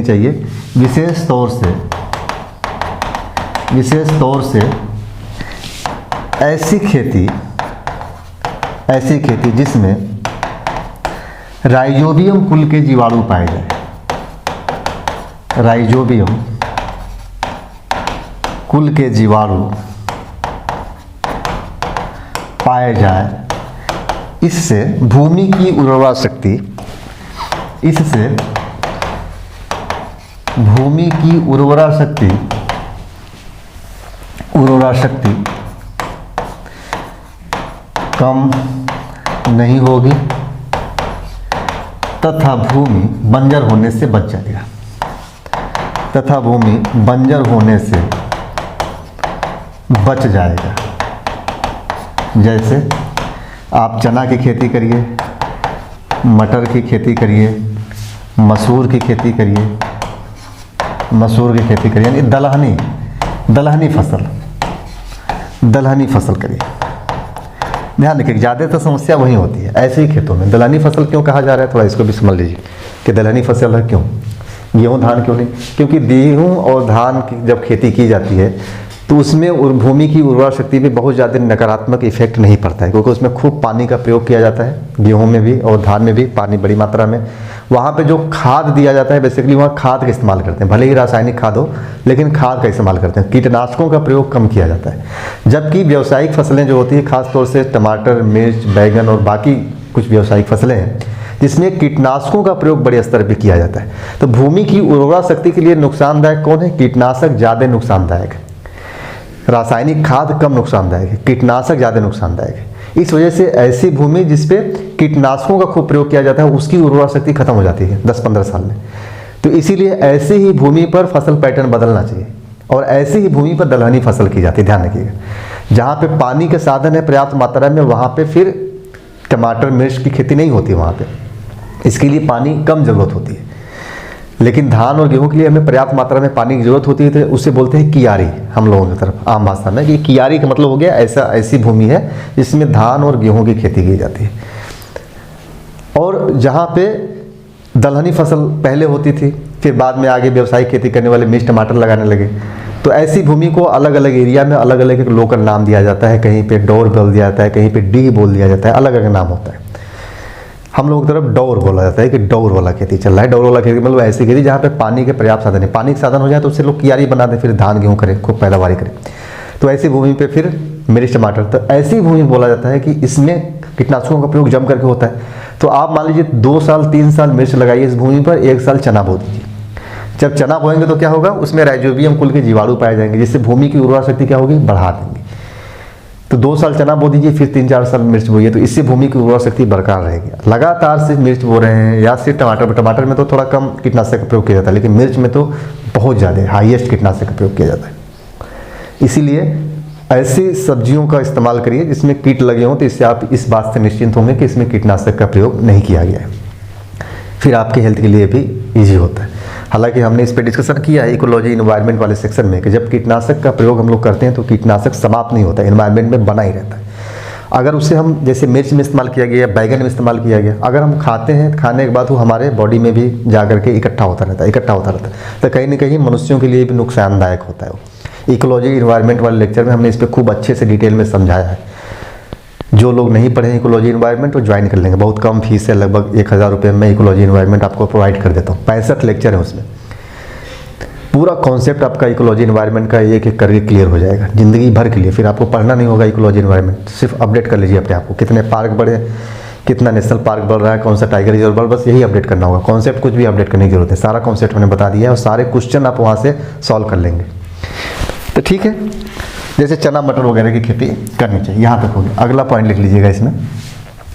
S1: चाहिए। विशेष तौर से ऐसी खेती जिसमें राइजोबियम कुल के जीवाणु पाए जाए, इससे भूमि की उर्वरा शक्ति कम नहीं होगी तथा भूमि बंजर होने से बच जाएगा, जैसे आप चना की खेती करिए, मटर की खेती करिए, मसूर की खेती करिए, यानी दलहनी फसल करिए। ध्यान रखिए, ज़्यादातर समस्या वही होती है ऐसे ही खेतों में। दलहनी फसल क्यों कहा जा रहा है, थोड़ा इसको भी समझ लीजिए कि दलहनी फसल है क्यों, गेहूँ धान क्यों नहीं? क्योंकि गेहूँ और धान की जब खेती की जाती है तो उसमें भूमि की उर्वरा शक्ति पे बहुत ज़्यादा नकारात्मक इफेक्ट नहीं पड़ता है, क्योंकि उसमें खूब पानी का प्रयोग किया जाता है, गेहूँ में भी और धान में भी पानी बड़ी मात्रा में वहाँ पे जो खाद दिया जाता है बेसिकली वहाँ खाद का इस्तेमाल करते हैं, भले ही रासायनिक खाद हो लेकिन खाद का इस्तेमाल करते हैं, कीटनाशकों का प्रयोग कम किया जाता है। जबकि व्यावसायिक फसलें जो होती है खासतौर से टमाटर, मिर्च, बैगन और बाकी कुछ व्यावसायिक फसलें हैं जिसमें कीटनाशकों का प्रयोग बड़े स्तर पर किया जाता है। तो भूमि की उर्वरा शक्ति के लिए नुकसानदायक कौन है? कीटनाशक ज़्यादा नुकसानदायक है, रासायनिक खाद कम नुकसानदायक है, कीटनाशक ज़्यादा नुकसानदायक है। इस वजह से ऐसी भूमि जिसपे कीटनाशकों का खूब प्रयोग किया जाता है उसकी उर्वरा शक्ति खत्म हो जाती है 10-15 साल में। तो इसीलिए ऐसी ही भूमि पर फसल पैटर्न बदलना चाहिए और ऐसी ही भूमि पर दलहनी फसल की जाती है, ध्यान रखिएगा। जहाँ पे पानी के साधन है पर्याप्त मात्रा में वहाँ पे फिर टमाटर, मिर्च की खेती नहीं होती वहाँ पे, इसके लिए पानी कम ज़रूरत होती है। लेकिन धान और गेहूं के लिए हमें पर्याप्त मात्रा में पानी की जरूरत होती है, तो उसे बोलते हैं कियारी हम लोगों की तरफ आम भाषा में। कि कियारी का मतलब हो गया ऐसी भूमि है जिसमें धान और गेहूं की खेती की जाती है। और जहाँ पे दलहनी फसल पहले होती थी, फिर बाद में आगे व्यवसायिक खेती करने वाले मिर्च, टमाटर लगाने लगे, तो ऐसी भूमि को अलग अलग एरिया में अलग अलग एक लोकल नाम दिया जाता है। कहीं पे डोर बोल दिया जाता है, कहीं पे डी बोल दिया जाता है, अलग अलग नाम होता है। हम लोगों की तरफ डौर बोला जाता है कि डौर वाला खेती चल रहा है। डौर वाला खेती मतलब ऐसी खेती जहाँ पे पानी के पर्याप्त साधन है, पानी के साधन हो जाए तो उससे लोग कियारी बना दें, फिर धान गेहूँ करें, खूब पैदावारी करें। तो ऐसी भूमि पे फिर मिर्च, टमाटर, तो ऐसी भूमि बोला जाता है कि इसमें कीटनाशकों का प्रयोग जम करके होता है। तो आप मान लीजिए 2 साल 3 साल मिर्च लगाइए इस भूमि पर, 1 साल चना बो दीजिए। जब चना बोएंगे तो क्या होगा, उसमें राइजोबियम कुल के जीवाणु पाए जाएंगे, जिससे भूमि की उर्वरा शक्ति क्या होगी, बढ़ा देंगे। तो 2 साल चना बो दीजिए, फिर 3-4 साल मिर्च बोइए, तो इससे भूमि की उर्वरा शक्ति बरकरार रहेगी। लगातार सिर्फ मिर्च बो रहे हैं या सिर्फ टमाटर में तो थोड़ा कम कीटनाशक का प्रयोग किया जाता है, लेकिन मिर्च में तो बहुत ज़्यादा हाईएस्ट कीटनाशक का प्रयोग किया जाता है। इसीलिए ऐसी सब्जियों का इस्तेमाल करिए जिसमें कीट लगे हों, तो इससे आप इस बात से निश्चिंत होंगे कि इसमें कीटनाशक का प्रयोग नहीं किया गया है। फिर आपके हेल्थ के लिए भी ईजी होता है। हालांकि हमने इस पर डिस्कशन किया है इकोलॉजी इन्वायरमेंट वाले सेक्शन में कि जब कीटनाशक का प्रयोग हम लोग करते हैं तो कीटनाशक समाप्त नहीं होता है, इन्वायरमेंट में बना ही रहता है। अगर उसे हम जैसे मिर्च में इस्तेमाल किया गया, बैगन में इस्तेमाल किया गया, अगर हम खाते हैं, खाने के बाद वो हमारे बॉडी में भी जा करके इकट्ठा होता रहता है, तो कहीं ना कहीं मनुष्यों के लिए भी नुकसानदायक होता है। वो इकोलॉजी इन्वायरमेंट वाले लेक्चर में हमने इस पर खूब अच्छे से डिटेल में समझाया है। जो लोग नहीं पढ़े इकोलॉजी इन्वायरमेंट वो ज्वाइन कर लेंगे, बहुत कम फीस है, लगभग 1000 रुपये में इकोलॉजी इन्वायरमेंट आपको प्रोवाइड कर देता हूँ। 65 लेक्चर है उसमें, पूरा कॉन्सेप्ट आपका इकोलॉजी इन्वायरमेंट का एक एक करके क्लियर हो जाएगा ज़िंदगी भर के लिए। फिर आपको पढ़ना नहीं होगा इकोलॉजी इन्वायरमेंट, सिर्फ अपडेट कर लीजिए अपने आप को, कितने पार्क बढ़े, कितना नेशनल पार्क बढ़ रहा है, कौन सा टाइगर रिजर्व बढ़, बस यही अपडेट करना होगा। कॉन्सेप्ट कुछ भी अपडेट करने की जरूरत है, सारा कॉन्सेप्ट हमने बता दिया है और सारे क्वेश्चन आप वहाँ से सॉल्व कर लेंगे। तो ठीक है, जैसे चना मटर वगैरह की खेती करनी चाहिए, यहाँ तक हो गया। अगला पॉइंट लिख लीजिएगा इसमें।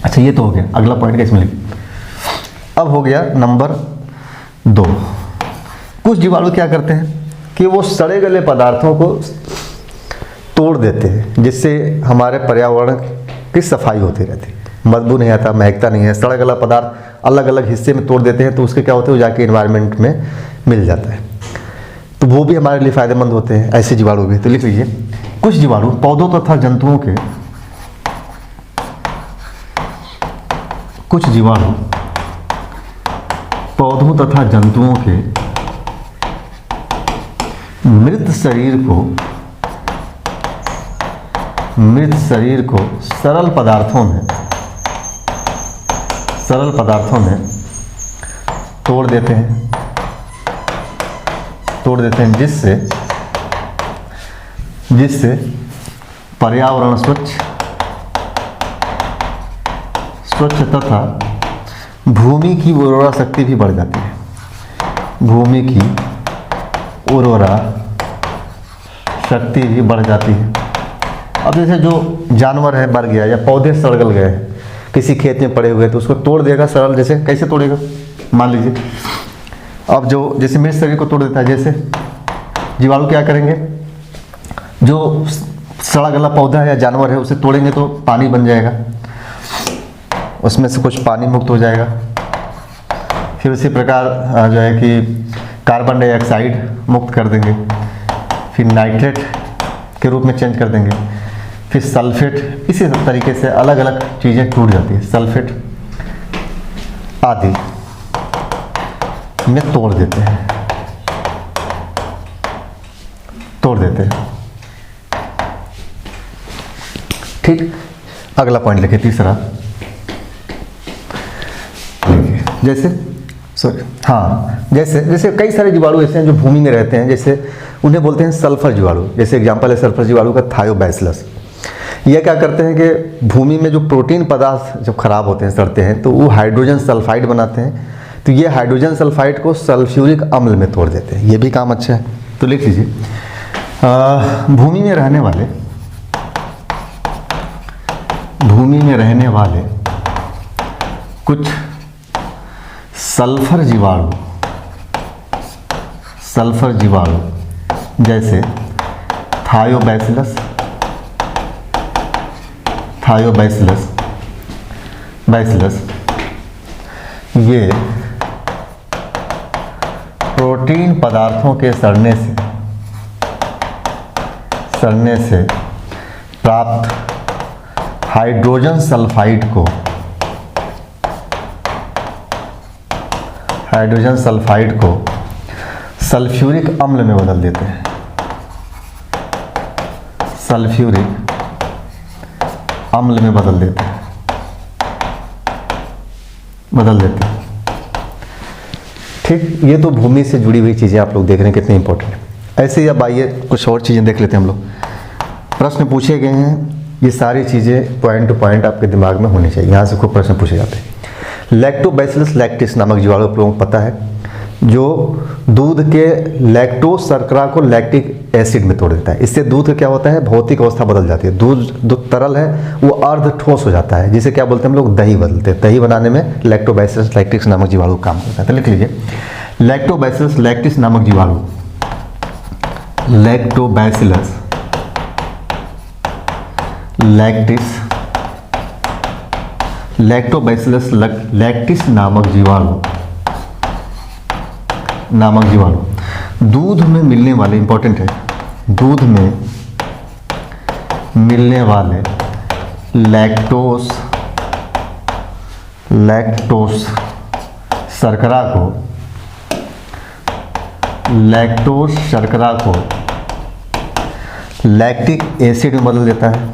S1: अच्छा ये तो हो गया, अगला पॉइंट का इसमें लिख। अब हो गया नंबर 2। कुछ जीवाणु क्या करते हैं कि वो सड़े गले पदार्थों को तोड़ देते हैं, जिससे हमारे पर्यावरण की सफाई होती रहती है, बदबू नहीं आता, महकता नहीं है। सड़ा गला पदार्थ अलग अलग हिस्से में तोड़ देते हैं तो उसके क्या होते हैं, वो जाके इन्वायरमेंट में मिल जाता है, तो वो भी हमारे लिए फ़ायदेमंद होते हैं, ऐसे जीवाणु भी। तो लिख लीजिए, कुछ जीवाणु पौधों तथा जंतुओं के, कुछ जीवाणु पौधों तथा जंतुओं के मृत शरीर को सरल पदार्थों में तोड़ देते हैं, जिससे पर्यावरण स्वच्छ तथा भूमि की उर्वरा शक्ति भी बढ़ जाती है। भूमि की उर्वरा शक्ति भी बढ़ जाती है। अब जैसे जो जानवर है मर गया या पौधे सड़गल गए हैं किसी खेत में पड़े हुए, तो उसको तोड़ देगा सरल। जैसे कैसे तोड़ेगा, मान लीजिए अब जो जैसे मृत शरीर को तोड़ देता है, जैसे जीवाणु क्या करेंगे, जो सड़ा गला पौधा है या जानवर है उसे तोड़ेंगे तो पानी बन जाएगा, उसमें से कुछ पानी मुक्त हो जाएगा। फिर उसी प्रकार जो है कि कार्बन डाइऑक्साइड मुक्त कर देंगे, फिर नाइट्रेट के रूप में चेंज कर देंगे, फिर सल्फेट, इसी तरीके से अलग अलग चीज़ें टूट जाती है, सल्फेट आदि में तोड़ देते हैं। ठीक, अगला पॉइंट लिखिए, तीसरा। जैसे सॉरी, हाँ, जैसे जैसे कई सारे जीवाणु ऐसे हैं जो भूमि में रहते हैं, जैसे उन्हें बोलते हैं सल्फर जीवाणु। जैसे एग्जांपल है सल्फर जीवाणु का थायोबैसिलस। ये क्या करते हैं कि भूमि में जो प्रोटीन पदार्थ जब खराब होते हैं, सड़ते हैं, तो वो हाइड्रोजन सल्फाइड बनाते हैं। तो ये हाइड्रोजन सल्फाइड को सल्फ्यूरिक अम्ल में तोड़ देते हैं। ये भी काम अच्छा है। तो लिख लीजिए, भूमि में रहने वाले कुछ सल्फर जीवाणु जैसे थायोबैसिलस, ये प्रोटीन पदार्थों के सड़ने से प्राप्त हाइड्रोजन सल्फाइड को सल्फ्यूरिक अम्ल में बदल देते हैं। बदल देते हैं। ठीक, ये तो भूमि से जुड़ी हुई चीज़ें आप लोग देख रहे हैं कितनी इंपॉर्टेंट है। ऐसे ही अब आइए कुछ और चीज़ें देख लेते हैं हम लोग। प्रश्न पूछे गए हैं, ये सारी चीज़ें पॉइंट टू पॉइंट आपके दिमाग में होनी चाहिए। यहाँ से कोई प्रश्न पूछे जाते हैं। लैक्टोबैसिलस लैक्टिस नामक जीवाणु आप लोगों को पता है, जो दूध के लैक्टोज शर्करा को लैक्टिक एसिड में तोड़ देता है। इससे दूध का क्या होता है, भौतिक अवस्था बदल जाती है। दूध तरल है वो अर्ध ठोस हो जाता है, जिसे क्या बोलते हैं हम लोग, दही बदलते हैं। दही बनाने में लैक्टोबैसिलस लैक्टिस नामक जीवाणु काम करता है। तो लिख लीजिए, लैक्टोबैसिलस लैक्टिस नामक जीवाणु, लैक्टोबैसिलस लैक्टिस नामक जीवाणु दूध में मिलने वाले, इंपॉर्टेंट है, दूध में मिलने वाले लैक्टोज शर्करा को लैक्टिक एसिड में बदल देता है।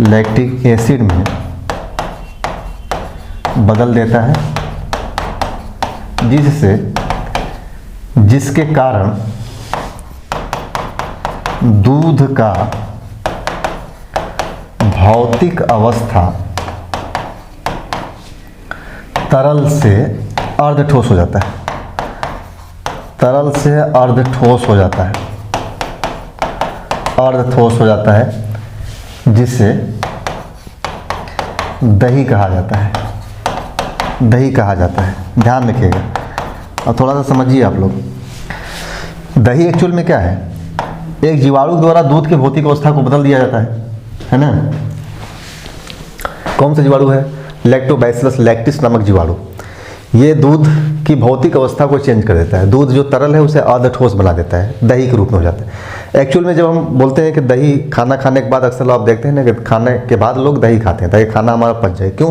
S1: लैक्टिक एसिड में बदल देता है, जिसके कारण दूध का भौतिक अवस्था तरल से अर्ध ठोस हो जाता है। अर्ध ठोस हो जाता है, जिसे दही कहा जाता है। ध्यान रखिएगा और थोड़ा सा समझिए आप लोग। दही एक्चुअल में क्या है, एक जीवाणु द्वारा दूध की भौतिक अवस्था को बदल दिया जाता है ना। कौन सा जीवाणु है, लैक्टोबैसिलस लैक्टिस नामक जीवाणु। ये दूध की भौतिक अवस्था को चेंज कर देता है। दूध जो तरल है उसे अर्ध ठोस बना देता है, दही के रूप में हो जाता है। एक्चुअल में जब हम बोलते हैं कि दही खाना खाने के बाद, अक्सर आप देखते हैं ना कि खाने के बाद लोग दही खाते हैं ताकि खाना हमारा पच जाए। क्यों?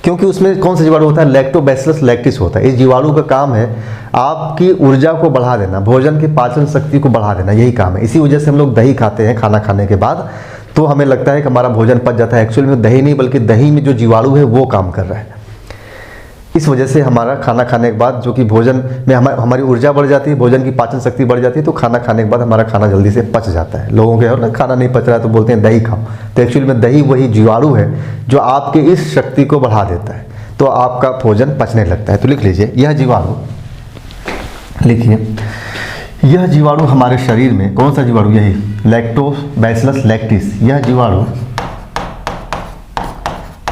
S1: क्योंकि उसमें कौन सा जीवाणु होता है, लैक्टोबैसिलस लैक्टिस होता है। इस जीवाणु का काम है आपकी ऊर्जा को बढ़ा देना, भोजन की पाचन शक्ति को बढ़ा देना, यही काम है। इसी वजह से हम लोग दही खाते हैं खाना खाने के बाद, तो हमें लगता है कि हमारा भोजन पच जाता है। एक्चुअल में दही नहीं, बल्कि दही में जो जीवाणु है वो काम कर रहा है। इस वजह से हमारा खाना खाने के बाद जो कि भोजन में हमारी ऊर्जा बढ़ जाती है, भोजन की पाचन शक्ति बढ़ जाती है, तो खाना खाने के बाद हमारा खाना जल्दी से पच जाता है। लोगों के ना खाना नहीं पच रहा है तो बोलते हैं दही खाओ, तो एक्चुअली में दही वही जीवाणु है जो आपके इस शक्ति को बढ़ा देता है, तो आपका भोजन पचने लगता है। तो लिख लीजिए, यह जीवाणु, लिखिए, यह जीवाणु हमारे शरीर में, कौन सा जीवाणु, यही लैक्टोबैसिलस लैक्टिस, यह जीवाणु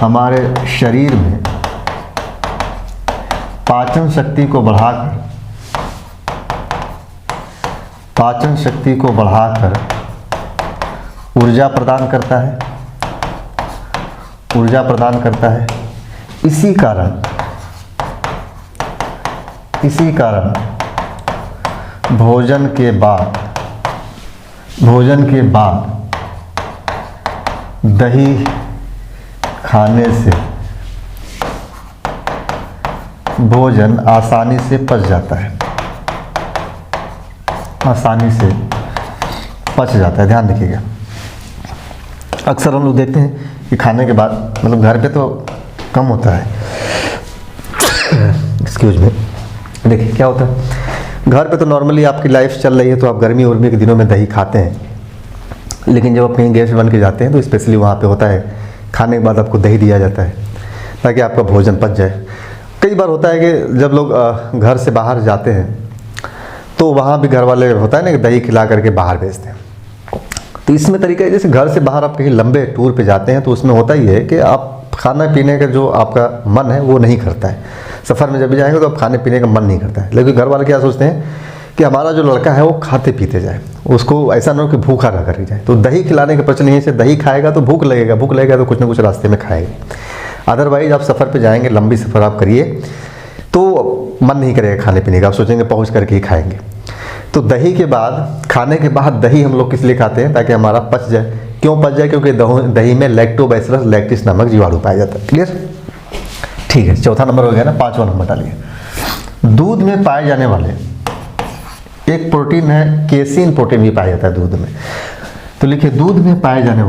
S1: हमारे शरीर में पाचन शक्ति को बढ़ाकर ऊर्जा प्रदान करता है। इसी कारण भोजन के बाद दही खाने से भोजन आसानी से पच जाता है, ध्यान रखिएगा। अक्सर हम लोग देखते हैं कि खाने के बाद, मतलब घर पे तो कम होता है एक्सक्यूज में, देखिए क्या होता है, घर पे तो नॉर्मली आपकी लाइफ चल रही है तो आप गर्मी उर्मी के दिनों में दही खाते हैं, लेकिन जब आप कहीं गेस्ट बन के जाते हैं तो स्पेशली वहाँ पे होता है खाने के बाद आपको दही दिया जाता है ताकि आपका भोजन पच जाए। कई बार होता है कि जब लोग घर से बाहर जाते हैं तो वहाँ भी घर वाले होता है ना कि दही खिला करके बाहर भेजते हैं। तो इसमें तरीका है, जैसे घर से बाहर आप कहीं लंबे टूर पे जाते हैं तो उसमें होता ही है कि आप खाना पीने का जो आपका मन है वो नहीं करता है। सफ़र में जब भी जाएंगे तो आप खाने पीने का मन नहीं करता है, लेकिन घर वाले क्या सोचते हैं कि हमारा जो लड़का है वो खाते पीते जाए, उसको ऐसा ना हो कि भूखा ना कर जाए। तो दही खिलाने का प्रचलन यहीं से, दही खाएगा तो भूख लगेगा तो कुछ ना कुछ रास्ते में खाएगा। अदरवाइज आप सफ़र पे जाएंगे, लंबी सफ़र आप करिए तो मन नहीं करेगा खाने पीने का, आप सोचेंगे पहुँच करके ही खाएंगे। तो दही के बाद, खाने के बाद दही हम लोग किस लिए खाते हैं, ताकि हमारा पच जाए। क्यों पच जाए? क्योंकि दही में लैक्टोबैसिलस लैक्टिस नामक जीवाणु पाया जाता है। क्लियर? ठीक है, चौथा नंबर हो गया ना, पांचवा नंबर डालिए। दूध में पाए जाने वाले एक प्रोटीन है, केसीन प्रोटीन भी पाया जाता है दूध में। तो लिखिए, दूध में पाए जाने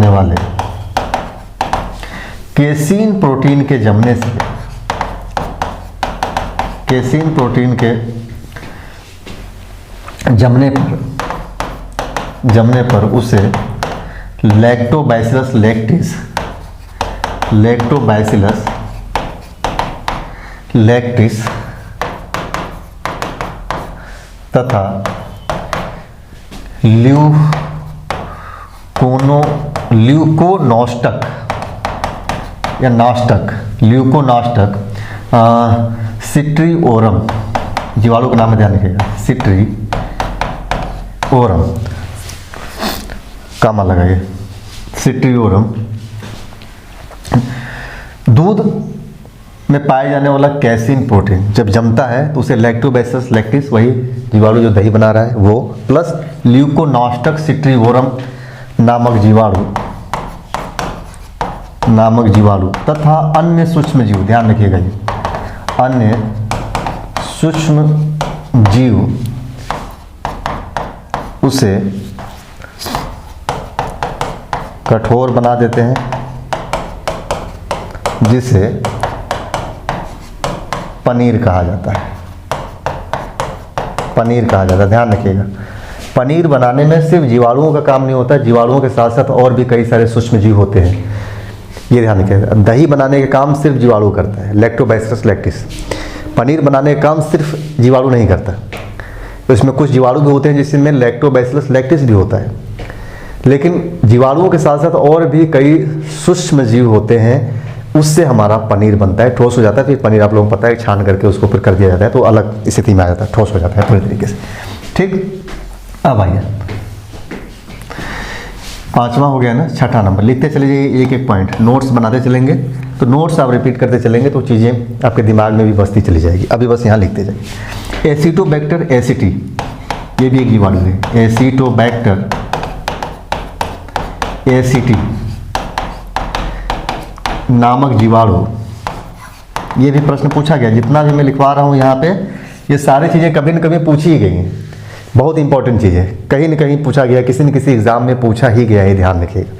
S1: वाले केसीन प्रोटीन के जमने से, केसीन प्रोटीन के जमने पर उसे लैक्टोबैसिलस लैक्टिस तथा ल्यूकोनास्टक सिट्रिओरम जीवाणु का नाम है, ध्यान रखिएगा, सिट्रिओरम कामा लगाइए, सिट्रिओरम। दूध में पाए जाने वाला कैसीन प्रोटीन जब जमता है तो उसे लैक्टोबैसिलस लैक्टिस, वही जीवाणु जो दही बना रहा है वो, प्लस ल्यूकोनास्टक सिट्रिओरम नामक जीवाणु तथा अन्य सूक्ष्म जीव, ध्यान रखिएगा ये, अन्य सूक्ष्म जीव उसे कठोर बना देते हैं, जिसे पनीर कहा जाता है। ध्यान रखिएगा, पनीर बनाने में सिर्फ जीवाणुओं का काम नहीं होता, जीवाणुओं के साथ साथ और भी कई सारे सूक्ष्म जीव होते हैं, ये ध्यान रखिएगा। दही बनाने का काम सिर्फ जीवाणु करता है, लैक्टोबैसिलस लैक्टिस। पनीर बनाने का काम सिर्फ जीवाणु नहीं करता, तो इसमें कुछ जीवाणु भी होते हैं जिसमें लैक्टोबैसिलस लैक्टिस भी होता है, लेकिन जीवाणुओं के साथ साथ और भी कई सूक्ष्म जीव होते हैं, उससे हमारा पनीर बनता है, ठोस हो जाता है। फिर पनीर आप लोगों को पता है छान करके उसको फिर कर दिया जाता है तो अलग स्थिति में आ जाता है, ठोस हो जाता है पूरी तरीके से। ठीक, अब आइए पांचवा हो गया ना, छठा नंबर। लिखते चले जाइए एक एक पॉइंट, नोट्स बनाते चलेंगे तो नोट्स आप रिपीट करते चलेंगे तो चीज़ें आपके दिमाग में भी बसती चली जाएगी। अभी बस यहाँ लिखते जाइए। एसिटोबैक्टर एसिटी, ये भी एक जीवाणु है, एसिटोबैक्टर एसिटी नामक जीवाणु, ये भी प्रश्न पूछा गया। जितना भी मैं लिखवा रहा हूँ यहाँ पे, ये सारी चीज़ें कभी न कभी पूछी ही गई हैं, बहुत इंपॉर्टेंट चीज़ है, कहीं न कहीं पूछा गया, किसी न किसी एग्जाम में पूछा ही गया है, ध्यान रखिएगा।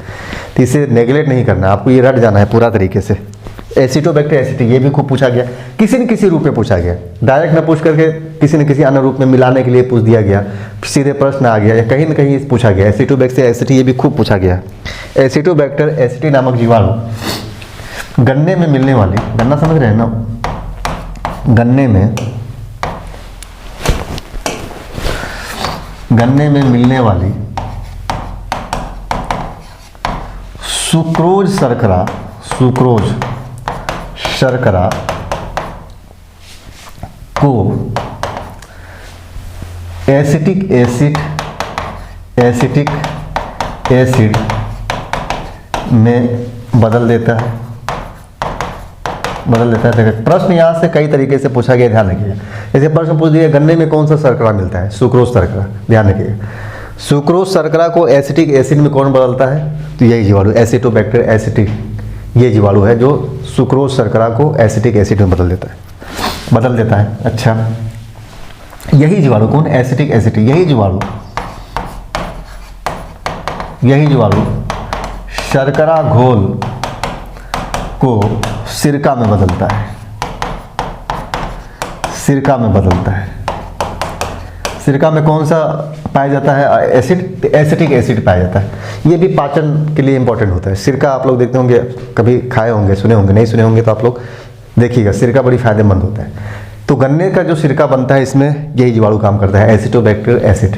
S1: तो इसे नेगलेक्ट नहीं करना, आपको ये रट जाना है पूरा तरीके से। एसिटोबैक्टर एसिटी, ये भी खूब पूछा गया, किसी न किसी रूप में पूछा गया, डायरेक्ट न पूछ करके किसी न किसी अन्य रूप में मिलाने के लिए पूछ दिया गया, सीधे प्रश्न आ गया, या कहीं न कहीं पूछा गया। एसिटोबैक्टर एसिटी, ये भी खूब पूछा गया। एसिटोबैक्टर एसिटी नामक जीवाणु गन्ने में मिलने वाली, गन्ना समझ रहे हैं ना, गन्ने में मिलने वाली सुक्रोज शर्करा को एसिटिक एसिड में बदल देता है। प्रश्न यहाँ से कई तरीके से पूछा गया, ध्यान रखिएगा। जैसे प्रश्न पूछ दिया, गन्ने में कौन सा शर्करा मिलता है? सुक्रोज शर्करा, ध्यान रखिएगा। सुक्रोज शर्करा को एसिटिक एसिड में कौन बदलता है? तो यही जीवाणु, एसिटोबैक्टर एसिटिक, ये जीवाणु है जो सुक्रोज शर्करा को एसिटिक एसिड में बदल देता है। अच्छा, यही जीवाणु कौन? एसिटिक एसिड, यही जीवाणु शर्करा घोल को सिरका में बदलता है, सिरका में बदलता है। सिरका में कौन सा पाया जाता है? एसिड, एसिटिक एसिड पाया जाता है। ये भी पाचन के लिए इंपॉर्टेंट होता है। सिरका आप लोग देखते होंगे, कभी खाए होंगे, सुने होंगे, नहीं सुने होंगे तो आप लोग देखिएगा, सिरका बड़ी फायदेमंद होता है। तो गन्ने का जो सिरका बनता है इसमें यही जीवाणु काम करता है, एसिटोबैक्टीरियल एसिड।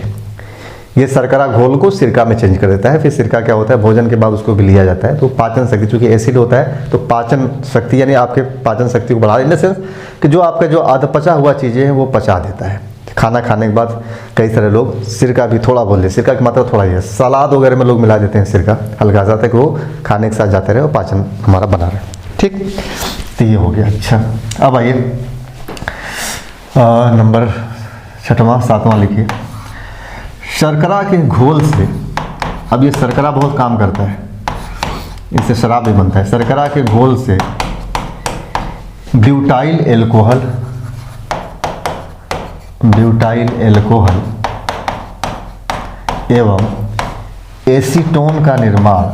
S1: ये शर्करा घोल को सिरका में चेंज कर देता है। फिर सिरका क्या होता है, भोजन के बाद उसको भी लिया जाता है। तो पाचन शक्ति, चूंकि एसिड होता है तो पाचन शक्ति यानी आपके पाचन शक्ति को बढ़ा, इन द सेंस कि जो आपका जो अधपचा हुआ चीज़ें हैं वो पचा देता है। खाना खाने के बाद कई सारे लोग सिरका भी थोड़ा बोल दे, सिरका की मात्रा थोड़ा ही है, सलाद वगैरह में लोग मिला देते हैं सिरका हल्का सा, तक वो खाने के साथ जाते रहे और पाचन हमारा बना रहे। ठीक, तो ये हो गया। अच्छा, अब आइए नंबर 6वां 7वां लिखिए। शर्करा के घोल से, अब ये शर्करा बहुत काम करता है, इससे शराब भी बनता है। शर्करा के घोल से ब्यूटाइल एल्कोहल, ब्यूटाइल एल्कोहल एवं एसीटोन का निर्माण,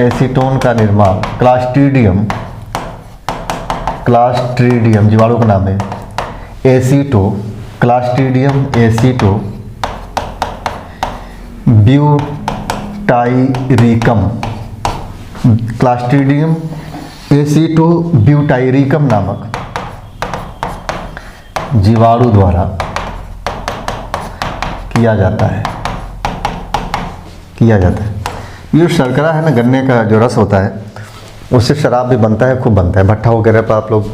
S1: एसीटोन का निर्माण क्लास्ट्रीडियम, क्लास्ट्रीडियम जीवाणु का नाम है, aceto, clostridium aceto butyricum, clostridium aceto butyricum नामक जीवाणु द्वारा किया जाता है, किया जाता है। ये शर्करा है ना, गन्ने का जो रस होता है उससे शराब भी बनता है, खूब बनता है। भट्ठा वगैरह पर आप लोग,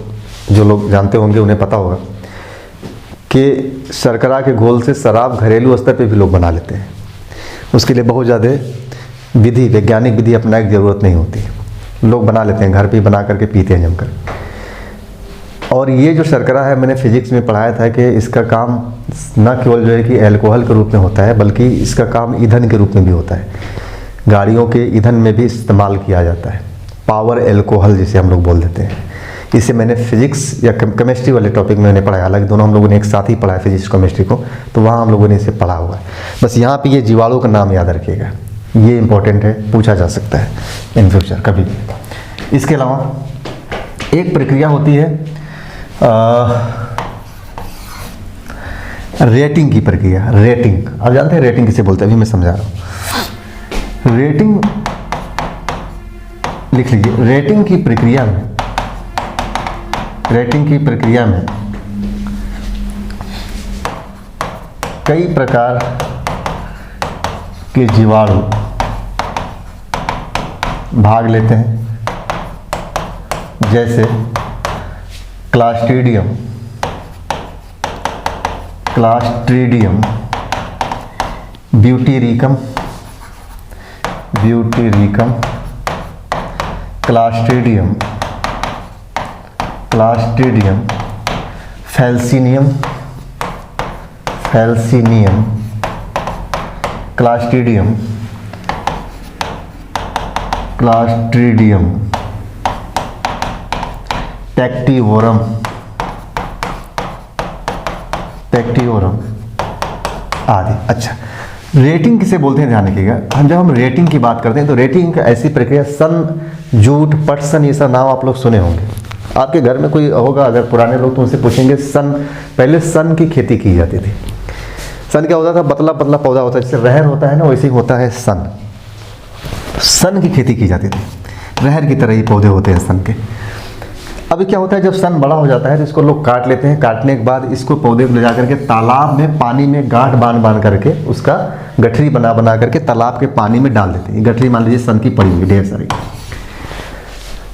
S1: जो लोग जानते होंगे उन्हें पता होगा कि शर्करा के घोल से शराब घरेलू स्तर पे भी लोग बना लेते हैं। उसके लिए बहुत ज़्यादा विधि, वैज्ञानिक विधि अपनाने की ज़रूरत नहीं होती, लोग बना लेते हैं, घर पे बना करके पीते हैं जमकर। और ये जो शर्करा है, मैंने फिजिक्स में पढ़ाया था कि इसका काम न केवल जो है कि अल्कोहल के रूप में होता है, बल्कि इसका काम ईंधन के रूप में भी होता है। गाड़ियों के ईंधन में भी इस्तेमाल किया जाता है, पावर अल्कोहल जिसे हम लोग बोल देते हैं। इसे मैंने फिजिक्स या केमिस्ट्री वाले टॉपिक में मैंने पढ़ाया, हालांकि दोनों हम लोगों ने एक साथ ही पढ़ा है फिजिक्स केमिस्ट्री को, तो वहाँ हम लोगों ने इसे पढ़ा हुआ है। बस यहाँ पे ये जीवाणु का नाम याद रखिएगा, ये इंपॉर्टेंट है, पूछा जा सकता है इन फ्यूचर कभी भी। इसके अलावा एक प्रक्रिया होती है रेटिंग की प्रक्रिया। रेटिंग, आप जानते हैं रेटिंग किसे बोलते हैं, अभी मैं समझा रहा हूँ। रेटिंग लिख लीजिए। रेटिंग की प्रक्रिया में, रेटिंग की प्रक्रिया में कई प्रकार के जीवाणु भाग लेते हैं, जैसे clostridium, clostridium butyricum, butyricum clostridium, clostridium felsineum, felsineum clostridium, clostridium tectivorum, tectivorum आदि। अच्छा, रेटिंग किसे बोलते हैं ध्यान रखिएगा। हम जब हम रेटिंग की बात करते हैं तो रेटिंग का ऐसी प्रक्रिया, सन, जूट, पटसन, ये सब नाम आप लोग सुने होंगे। आपके घर में कोई होगा अगर पुराने लोग तो उनसे पूछेंगे सन, पहले सन की खेती की जाती थी। सन क्या होता था, पतला पतला पौधा होता है, जैसे रहर होता है ना, वैसे ही होता है सन। सन की खेती की जाती थी, रहर की तरह ही पौधे होते हैं सन के। अभी क्या होता है, जब सन बड़ा हो जाता है तो इसको लोग काट लेते हैं। काटने के बाद इसको पौधे को ले जा करके तालाब में पानी में गांठ बांध करके उसका गठरी बना करके तालाब के पानी में डाल देते हैं। गठरी मान लीजिए सन की पड़ी हुई ढेर सारी,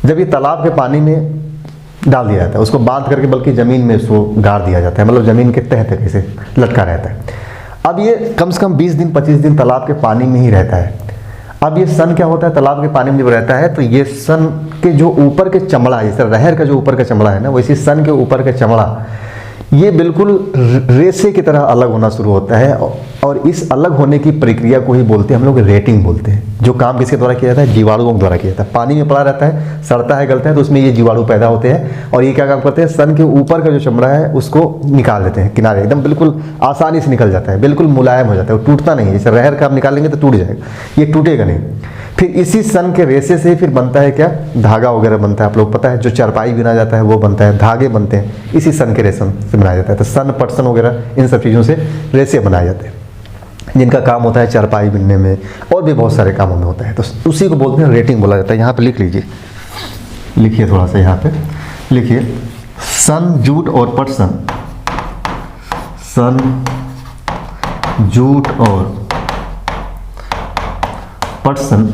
S1: जब ये तालाब के पानी में डाल दिया जाता है, उसको बांध करके बल्कि ज़मीन में उसको गाड़ दिया जाता है, मतलब ज़मीन के तह तक ऐसे लटका रहता है। अब ये कम से कम 20 दिन 25 दिन तालाब के पानी में ही रहता है। अब ये सन क्या होता है, तालाब के पानी में जब रहता है तो ये सन के जो ऊपर के चमड़ा है, जैसे रहर का जो ऊपर का चमड़ा है ना, वैसे सन के ऊपर का चमड़ा ये बिल्कुल रेसे की तरह अलग होना शुरू होता है। और इस अलग होने की प्रक्रिया को ही बोलते हैं हम लोग रेटिंग बोलते हैं। जो काम किसके द्वारा किया जाता है, जीवाणुओं के द्वारा किया जाता है। पानी में पड़ा रहता है, सड़ता है, गलता है, तो उसमें ये जीवाणु पैदा होते हैं और ये क्या काम करते हैं, सन के ऊपर का जो चमड़ा है उसको निकाल देते हैं किनारे, एकदम बिल्कुल आसानी से निकल जाता है, बिल्कुल मुलायम हो जाता है, वो टूटता नहीं है। जैसे रहर का आप निकालेंगे तो टूट जाएगा, ये टूटेगा नहीं। फिर इसी सन के रेशे से ही फिर बनता है क्या, धागा वगैरह बनता है। आप लोग पता है जो चारपाई बिना जाता है वो बनता है, धागे बनते हैं इसी सन के रेशम से बनाया जाता है। तो सन, पटसन वगैरह इन सब चीज़ों से रेशे बनाए जाते हैं, जिनका काम होता है चारपाई बिनने में और भी बहुत सारे कामों में होता है। तो उसी को बोलते हैं रेटिंग बोला जाता है। यहाँ पे लिख लीजिए, लिखिए थोड़ा सा, यहाँ पे लिखिए सन, जूट और पटसन, सन, जूट और पटसन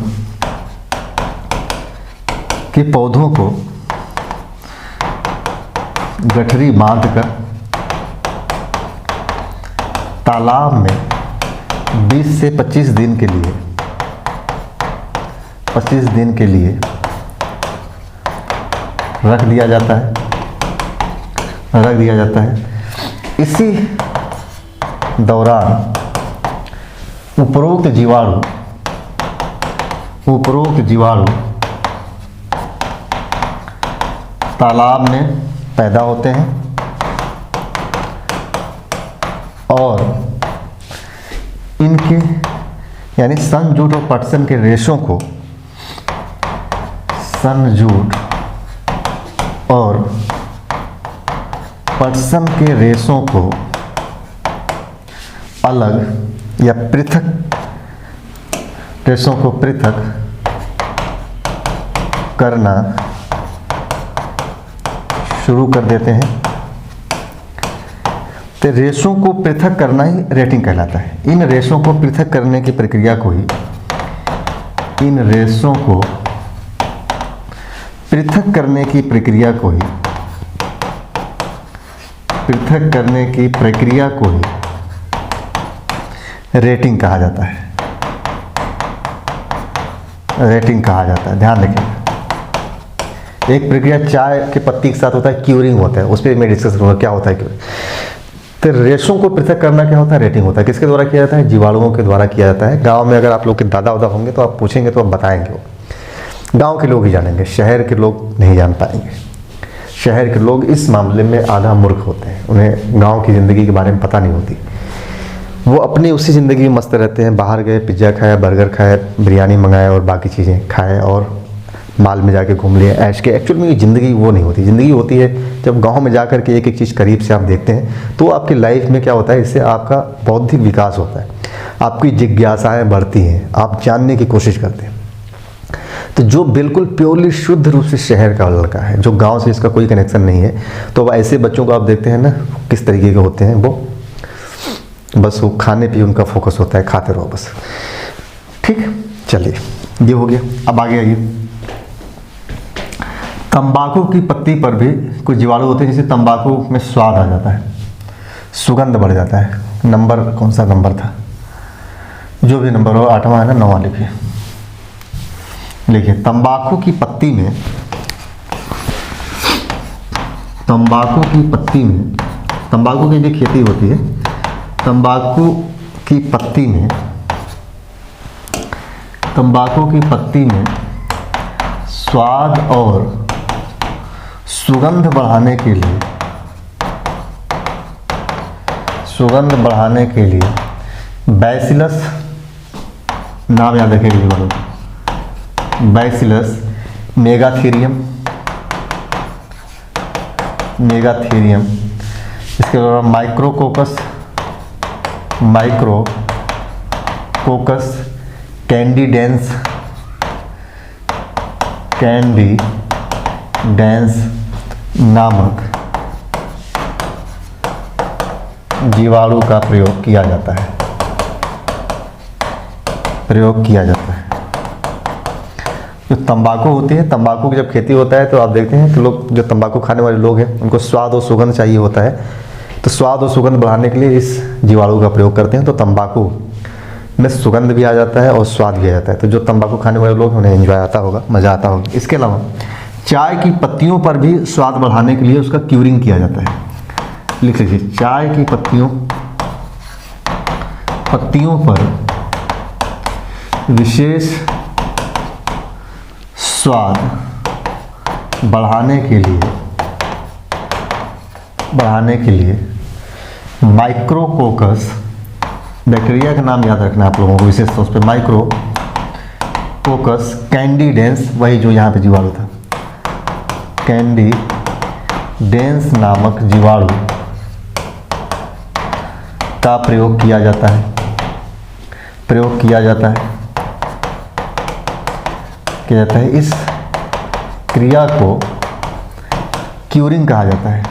S1: के पौधों को गठरी बांधकर तालाब में 20 से 25 दिन के लिए 25 दिन के लिए रख दिया जाता है। इसी दौरान उपरोक्त जीवाणु तालाब में पैदा होते हैं और इनके यानी सन, जूट और पटसन के रेशों को, सन, जूट और पटसन के रेशों को अलग या पृथक, रेशों को पृथक करना शुरू कर देते हैं। तो रेशों को पृथक करना ही रेटिंग कहलाता है। इन रेशों को पृथक करने की प्रक्रिया को ही, इन रेशों को पृथक करने की प्रक्रिया को ही, पृथक करने की प्रक्रिया को ही रेटिंग कहा जाता है। रेटिंग कहा जाता है, ध्यान रखिएगा। एक प्रक्रिया चाय के पत्ती के साथ होता है, क्यूरिंग होता है, उस पर मैं डिस्कस करूँगा क्या होता है क्यूरिंग। तो रेशों को पृथक करना क्या होता है, रेटिंग होता है। किसके द्वारा किया जाता है, जीवाणुओं के द्वारा किया जाता है। गांव में अगर आप लोग के दादा उदा होंगे तो आप पूछेंगे तो आप बताएंगे, वो गांव के लोग ही जानेंगे, शहर के लोग नहीं जान पाएंगे। शहर के लोग इस मामले में आधा मूर्ख होते हैं, उन्हें गाँव की ज़िंदगी के बारे में पता नहीं होती। वो अपनी उसी ज़िंदगी में मस्त रहते हैं, बाहर गए, पिज्ज़ा खाया, बर्गर खाया, बिरयानी मंगाए और बाकी चीज़ें खाए और माल में जाके घूम लिए, ऐश के। एक्चुअल में ये ज़िंदगी वो नहीं होती। ज़िंदगी होती है जब गांव में जाकर के एक एक चीज़ करीब से आप देखते हैं तो आपकी लाइफ में क्या होता है, इससे आपका बौद्धिक विकास होता है, आपकी जिज्ञासाएं बढ़ती हैं, आप जानने की कोशिश करते हैं। तो जो बिल्कुल प्योरली शुद्ध रूप से शहर का लड़का है, जो गाँव से इसका कोई कनेक्शन नहीं है, तो ऐसे बच्चों को आप देखते हैं ना किस तरीके के होते हैं। वो बस वो खाने पे उनका फोकस होता है, खाते रहो बस। ठीक, चलिए ये हो गया। अब आगे आइए, तंबाकू की पत्ती पर भी कुछ जीवाणु होते हैं, जिससे तंबाकू में स्वाद आ जाता है, सुगंध बढ़ जाता है। नंबर कौन सा नंबर था, जो भी नंबर हो, 8वां है ना, 9वां लिखिए। लिखिए तंबाकू की पत्ती में, तंबाकू की पत्ती में, तंबाकू की जो खेती होती है, तंबाकू की पत्ती में, तंबाकू की पत्ती में स्वाद और सुगंध बढ़ाने के लिए, सुगंध बढ़ाने के लिए बैसिलस, नाम याद रखिएगा, बैसिलस मेगाथेरियम, मेगाथेरियम, इसके अलावा माइक्रोकोकस, माइक्रोकोकस कैंडिडेंस, कैंडिडेंस नामक जीवाणु का प्रयोग किया जाता है, प्रयोग किया जाता है। जो तंबाकू होती है, तंबाकू की जब खेती होता है तो आप देखते हैं कि लोग, जो तंबाकू खाने वाले लोग हैं, उनको स्वाद और सुगंध चाहिए होता है। तो स्वाद और सुगंध बढ़ाने के लिए इस जीवाणु का प्रयोग करते हैं। तो तंबाकू में सुगंध भी आ जाता है और स्वाद भी आ जाता है। तो जो तंबाकू खाने वाले लोग हैं उन्हें एंजॉय आता होगा, मज़ा आता होगा। इसके अलावा चाय की पत्तियों पर भी स्वाद बढ़ाने के लिए उसका क्यूरिंग किया जाता है। लिख लीजिए, चाय की पत्तियों पर विशेष स्वाद बढ़ाने के लिए माइक्रोकोकस बैक्टीरिया का नाम याद रखना आप लोगों को, विशेष तौर पे कोकस कैंडिडेंस, वही जो यहाँ पे जीवाणु था, कैंडिडेंस नामक जीवाणु का प्रयोग किया जाता है, इस क्रिया को क्यूरिंग कहा जाता है,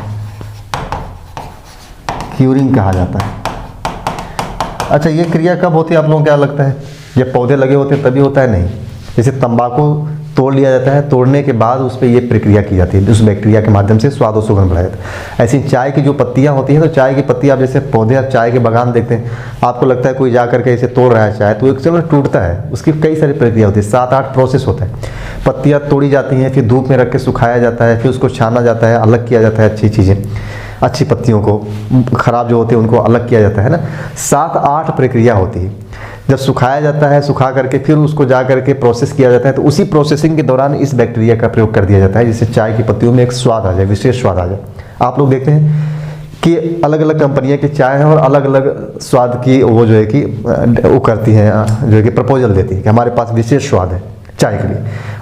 S1: अच्छा, ये क्रिया कब होती है आप लोगों को क्या लगता है? जब पौधे लगे होते हैं तभी होता है? नहीं, जैसे तंबाकू तोड़ लिया जाता है, तोड़ने के बाद उस पर ये प्रक्रिया की जाती है, उस बैक्टीरिया के माध्यम से स्वाद और सुगंध बढ़ाया जाता है। ऐसी चाय की जो पत्तियां होती हैं, तो चाय की पत्ती आप जैसे पौधे, आप चाय के बागान देखते हैं, आपको लगता है कोई जा करके ऐसे तोड़ रहा है चाय, तो एक समय टूटता है, उसकी कई सारी प्रक्रिया होती है, 7-8 प्रोसेस होता है। पत्तियाँ तोड़ी जाती हैं, फिर धूप में रख के सुखाया जाता है, फिर उसको छाना जाता है, अलग किया जाता है, अच्छी पत्तियों को, ख़राब जो होते हैं उनको अलग किया जाता है ना। 7-8 प्रक्रिया होती है। जब सुखाया जाता है, सुखा करके फिर उसको जा करके प्रोसेस किया जाता है, तो उसी प्रोसेसिंग के दौरान इस बैक्टीरिया का प्रयोग कर दिया जाता है, जिससे चाय की पत्तियों में एक स्वाद आ जाए, विशेष स्वाद आ जाए। आप लोग देखते हैं कि अलग अलग कंपनियां की चाय है और अलग अलग स्वाद की वो जो है कि वो करती हैं, जो है कि प्रपोजल देती है कि हमारे पास विशेष स्वाद है चाय के लिए।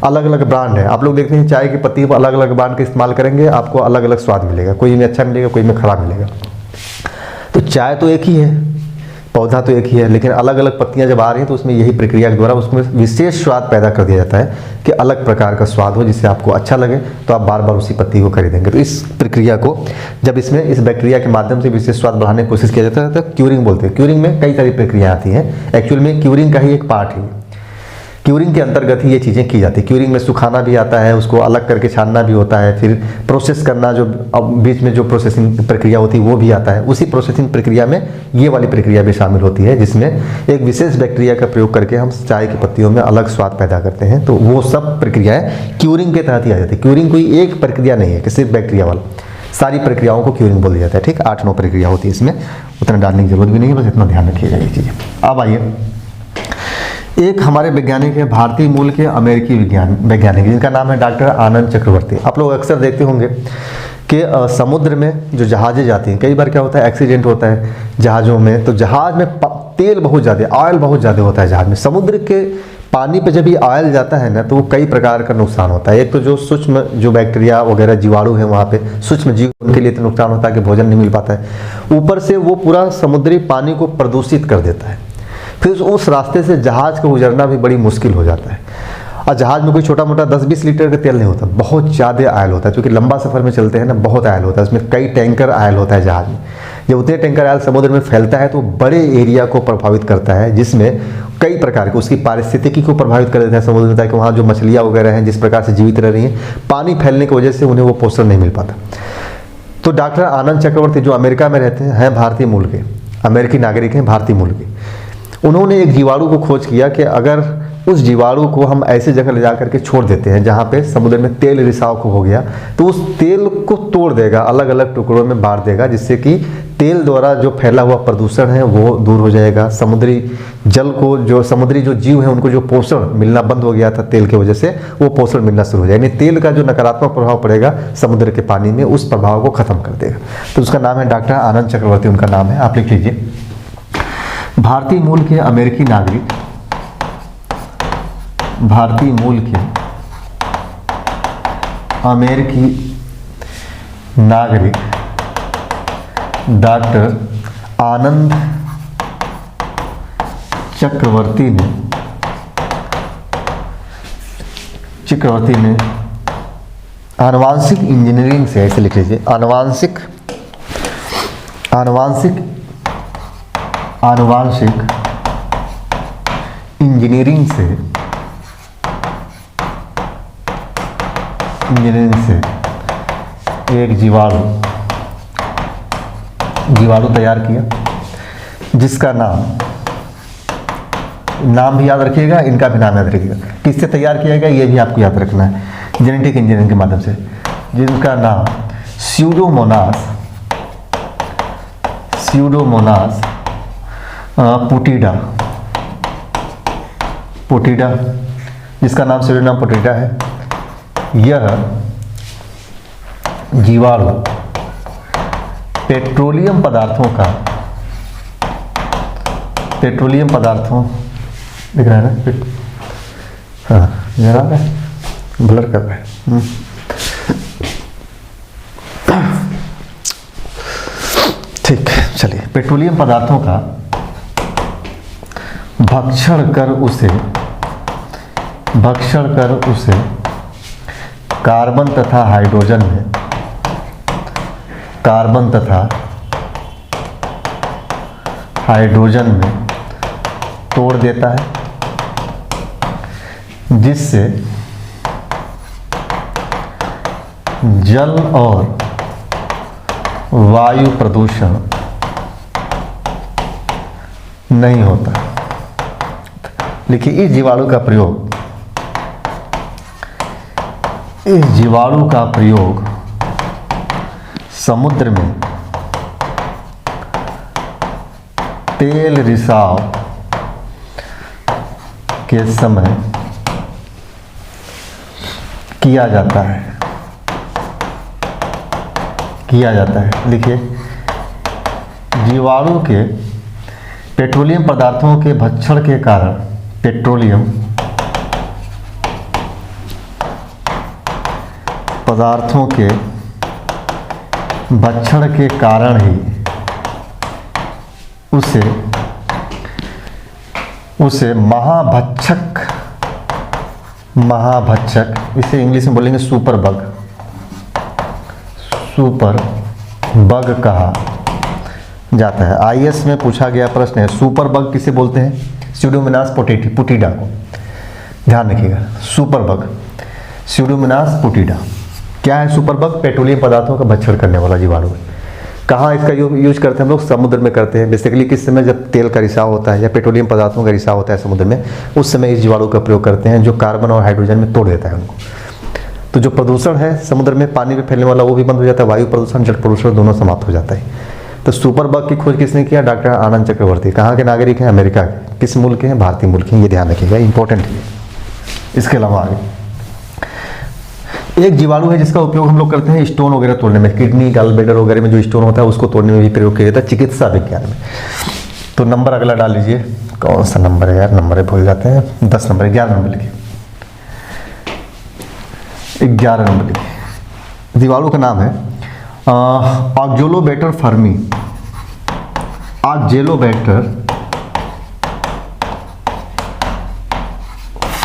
S1: अलग अलग ब्रांड है, आप लोग देखते हैं चाय की पत्ती पर अलग अलग ब्रांड का इस्तेमाल करेंगे, आपको अलग अलग स्वाद मिलेगा, कोई में अच्छा मिलेगा, कोई में खराब मिलेगा। तो चाय तो एक ही है, पौधा तो एक ही है, लेकिन अलग अलग पत्तियां जब आ रही हैं तो उसमें यही प्रक्रिया के द्वारा उसमें विशेष स्वाद पैदा कर दिया जाता है कि अलग प्रकार का स्वाद हो, जिससे आपको अच्छा लगे तो आप बार बार उसी पत्ती को खरीदेंगे। तो इस प्रक्रिया को जब इसमें इस बैक्टीरिया के माध्यम से विशेष स्वाद बढ़ाने की कोशिश किया जाता है तो क्यूरिंग बोलते हैं। क्यूरिंग में कई सारी प्रक्रिया आती हैं, एक्चुअल में क्यूरिंग का ही एक पार्ट है, क्यूरिंग के अंतर्गत ही ये चीज़ें की जाती है। क्यूरिंग में सुखाना भी आता है, उसको अलग करके छानना भी होता है, फिर प्रोसेस करना, जो अब बीच में जो प्रोसेसिंग प्रक्रिया होती है वो भी आता है। उसी प्रोसेसिंग प्रक्रिया में ये वाली प्रक्रिया भी शामिल होती है, जिसमें एक विशेष बैक्टीरिया का प्रयोग करके हम चाय की पत्तियों में अलग स्वाद पैदा करते हैं। तो वो सब प्रक्रियाएँ क्यूरिंग के तहत ही आ जाती है। क्यूरिंग कोई एक प्रक्रिया नहीं है कि सिर्फ बैक्टीरिया वाला, सारी प्रक्रियाओं को क्यूरिंग बोल दिया जाता है। ठीक, 8-9 प्रक्रिया होती है, इसमें उतना डालने की जरूरत भी नहीं है, बस इतना ध्यान रखिएगा ये चीज़ें। अब आइए, एक हमारे वैज्ञानिक है, भारतीय मूल के अमेरिकी वैज्ञानिक, जिनका नाम है डॉक्टर आनंद चक्रवर्ती। आप लोग अक्सर देखते होंगे कि समुद्र में जो जहाज़ें जाती हैं, कई बार क्या होता है, एक्सीडेंट होता है जहाज़ों में, तो जहाज़ में तेल बहुत ज़्यादा, ऑयल बहुत ज़्यादा होता है जहाज़ में। समुद्र के पानी पे जब ये ऑयल जाता है ना, तो वो कई प्रकार का नुकसान होता है। एक तो जो सूक्ष्म जो बैक्टीरिया वगैरह जीवाणु है वहाँ पे, सूक्ष्म जीव, उनके लिए तो नुकसान होता है कि भोजन नहीं मिल पाता है। ऊपर से वो पूरा समुद्री पानी को प्रदूषित कर देता है, फिर उस रास्ते से जहाज़ को गुजरना भी बड़ी मुश्किल हो जाता है। और जहाज़ में कोई छोटा मोटा 10-20 लीटर का तेल नहीं होता, बहुत ज़्यादा आयल होता है, क्योंकि लंबा सफ़र में चलते हैं ना, बहुत आयल होता है, उसमें कई टैंकर आयल होता है जहाज़ में। जब उतने टैंकर आयल समुद्र में फैलता है तो बड़े एरिया को प्रभावित करता है, जिसमें कई प्रकार के उसकी पारिस्थितिकी को प्रभावित कर देता है समुद्र में, ताकि वहाँ जो मछलियाँ वगैरह हैं जिस प्रकार से जीवित रह रही हैं, पानी फैलने की वजह से उन्हें वो पोषण नहीं मिल पाता। तो डॉक्टर आनंद चक्रवर्ती जो अमेरिका में रहते हैं, भारतीय मूल के, अमेरिकी नागरिक हैं, भारतीय मूल के, उन्होंने एक जीवाणु को खोज किया कि अगर उस जीवाणु को हम ऐसे जगह ले जा करके छोड़ देते हैं जहाँ पे समुद्र में तेल रिसाव को हो गया, तो उस तेल को तोड़ देगा, अलग अलग टुकड़ों में बांट देगा, जिससे कि तेल द्वारा जो फैला हुआ प्रदूषण है वो दूर हो जाएगा। समुद्री जल को, जो समुद्री जो जीव हैं उनको जो पोषण मिलना बंद हो गया था तेल की वजह से, वो पोषण मिलना शुरू हो जाएगा। यानी तेल का जो नकारात्मक प्रभाव पड़ेगा समुद्र के पानी में, उस प्रभाव को खत्म कर देगा। तो उसका नाम है डॉक्टर आनंद चक्रवर्ती, उनका नाम है, आप लिख लीजिए। भारतीय मूल के अमेरिकी नागरिक, भारतीय मूल के अमेरिकी नागरिक डॉक्टर आनंद चक्रवर्ती ने आनुवांशिक इंजीनियरिंग से, ऐसे लिख लीजिए, आनुवांशिक इंजीनियरिंग से एक जीवाणु तैयार किया, जिसका नाम भी याद रखिएगा, इनका भी नाम याद रखिएगा। किससे तैयार किया गया ये भी आपको याद रखना है, जेनेटिक इंजीनियरिंग के माध्यम से, जिनका नाम स्यूडोमोनास पुटिडा, जिसका नाम स्यूडोमोनास पुटिडा है। यह जीवाणु पेट्रोलियम पदार्थों दिख रहा है ना, हाँ जरा ब्लर कर रहा है। ठीक है, चलिए। पेट्रोलियम पदार्थों का भक्षण कर उसे कार्बन तथा हाइड्रोजन में तोड़ देता है, जिससे जल और वायु प्रदूषण नहीं होता। लिखिए, इस जीवाणु का प्रयोग समुद्र में तेल रिसाव के समय किया जाता है। लिखिए, जीवाणु के पेट्रोलियम पदार्थों के भक्षण के कारण ही उसे महाभक्षक, इसे इंग्लिश में बोलेंगे सुपर बग कहा जाता है। आईएएस में पूछा गया प्रश्न है, सुपर बग किसे बोलते हैं? स्यूडोमोनास पुटीडा को। ध्यान रखिएगा, सुपर बग स्यूडोमोनास पुटीडा। क्या है सुपर बग? पेट्रोलियम पदार्थों का भक्षण करने वाला जीवाणु है। कहाँ इसका यूज करते हैं हम लोग? समुद्र में करते हैं। बेसिकली किस समय? जब तेल का रिसाव होता है या पेट्रोलियम पदार्थों का रिसाव होता है समुद्र में, उस समय इस जीवाणु का प्रयोग करते हैं, जो कार्बन और हाइड्रोजन में तोड़ देता है उनको। तो जो प्रदूषण है समुद्र में पानी में फैलने वाला, वो भी बंद हो जाता है। वायु प्रदूषण, जल प्रदूषण दोनों समाप्त हो जाता है। तो सुपर बग की खोज किसने किया? डॉक्टर आनंद चक्रवर्ती। कहाँ के नागरिक हैं? अमेरिका के। किस मुल्क के हैं? भारतीय मुल्क के। ये ध्यान रखिएगा, इंपॉर्टेंट है। इसके अलावा आगे एक जीवाणु है जिसका उपयोग हम लोग करते हैं स्टोन वगैरह तोड़ने में। किडनी, गॉलब्लैडर वगैरह में जो स्टोन होता है उसको तोड़ने में भी प्रयोग किया जाता है चिकित्सा विज्ञान में। तो नंबर अगला डाल लीजिए। कौन सा नंबर है यार? नंबर भूल जाते हैं। 10 नंबर, 11 नंबर लिखिए। 11 नंबर लिखिए। जीवाणु का नाम है ऑक्ज़ोलोबैक्टर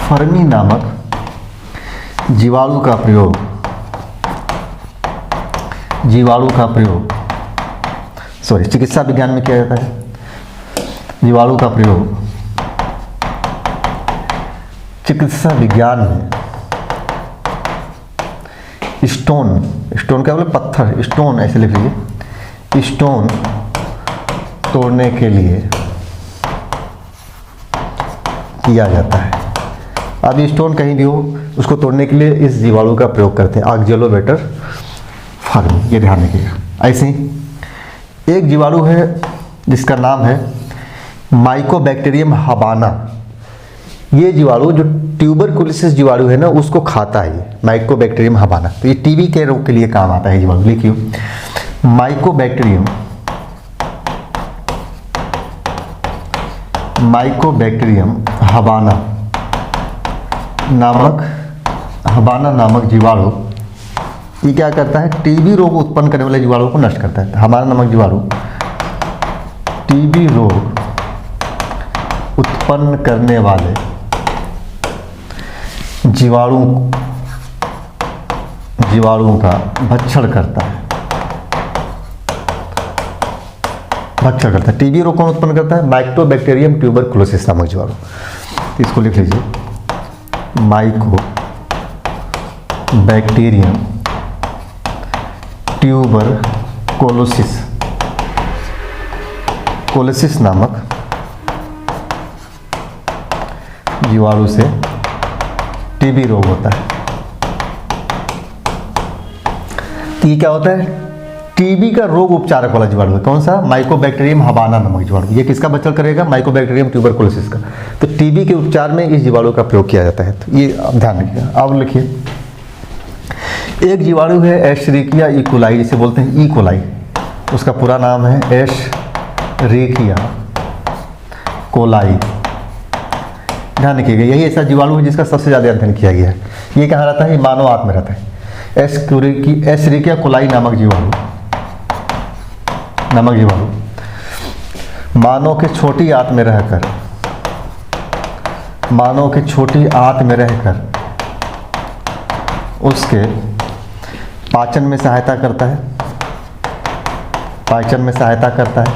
S1: फर्मी नामक जीवाणु का प्रयोग चिकित्सा विज्ञान में किया जाता है। जीवाणु का प्रयोग चिकित्सा विज्ञान में स्टोन क्या बोले? पत्थर, स्टोन ऐसे लिख लीजिए। स्टोन तोड़ने के लिए किया जाता है। अब ये स्टोन कहीं भी हो, उसको तोड़ने के लिए इस जीवाणु का प्रयोग करते हैं, ऑक्ज़ोलोबैक्टर फर्मी। ये ध्यान रखिएगा। ऐसे ही एक जीवाणु है जिसका नाम है माइकोबैक्टीरियम हबाना। ये जीवाणु जो ट्यूबरकुलोसिस जीवाणु है ना, उसको खाता है ये माइकोबैक्टीरियम हबाना। तो ये टीबी के रोग के लिए काम आता है जीवाणु। लिखिए, माइकोबैक्टीरियम हबाना नामक जीवाणु ये क्या करता है? टीबी रोग उत्पन्न करने वाले जीवाणु को नष्ट करता है। हबाना नामक जीवाणु टीबी रोग उत्पन्न करने वाले जीवाणुओं का भक्षण करता है। टीबी रोग कौन उत्पन्न करता है? माइकोबैक्टीरियम ट्यूबरकुलोसिस नामक जीवाणु। तो इसको लिख लीजिए, माइकोबैक्टीरियम ट्यूबरकुलोसिस नामक जीवाणु से टीबी रोग होता है। तो ये क्या होता है? टीबी का रोग उपचारक वाला जीवाणु है। कौन सा? माइकोबैक्टीरियम हबाना नामक जीवाणु। ये किसका बचाव करेगा? माइकोबैक्टीरियम ट्यूबरकुलोसिस का। तो टीबी के उपचार में इस जीवाणु का प्रयोग किया जाता है। तो ये आप ध्यान रखिएगा। अब लिखिए, एक जीवाणु है एशेरिकिया इकोलाई, जिसे बोलते हैं इकोलाई। उसका पूरा नाम है एशेरिकिया कोलाई। ध्यान रखिएगा, यही ऐसा जीवाणु है जिसका सबसे ज़्यादा अध्ययन किया गया है। ये कहाँ रहता है? ये मानव आंत में रहता है। एस्चेरिचिया कोलाई नामक जीवाणु मानव के छोटी आंत में रहकर उसके पाचन में सहायता करता है।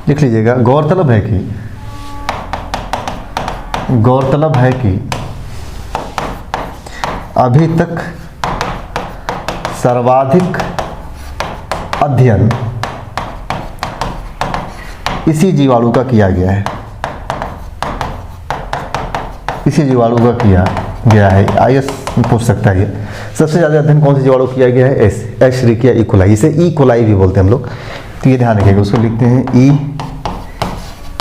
S1: लिख लीजिएगा, गौरतलब है कि अभी तक सर्वाधिक अध्ययन इसी जीवाणु का किया गया है। आईएएस पूछ सकता है। ये सबसे ज़्यादा अध्ययन कौन से जीवाणु किया गया है? Escherichia E coli. इसे ई कोलाई भी बोलते हैं हम लोग, तो ये ध्यान रखिएगा। उसको लिखते हैं ई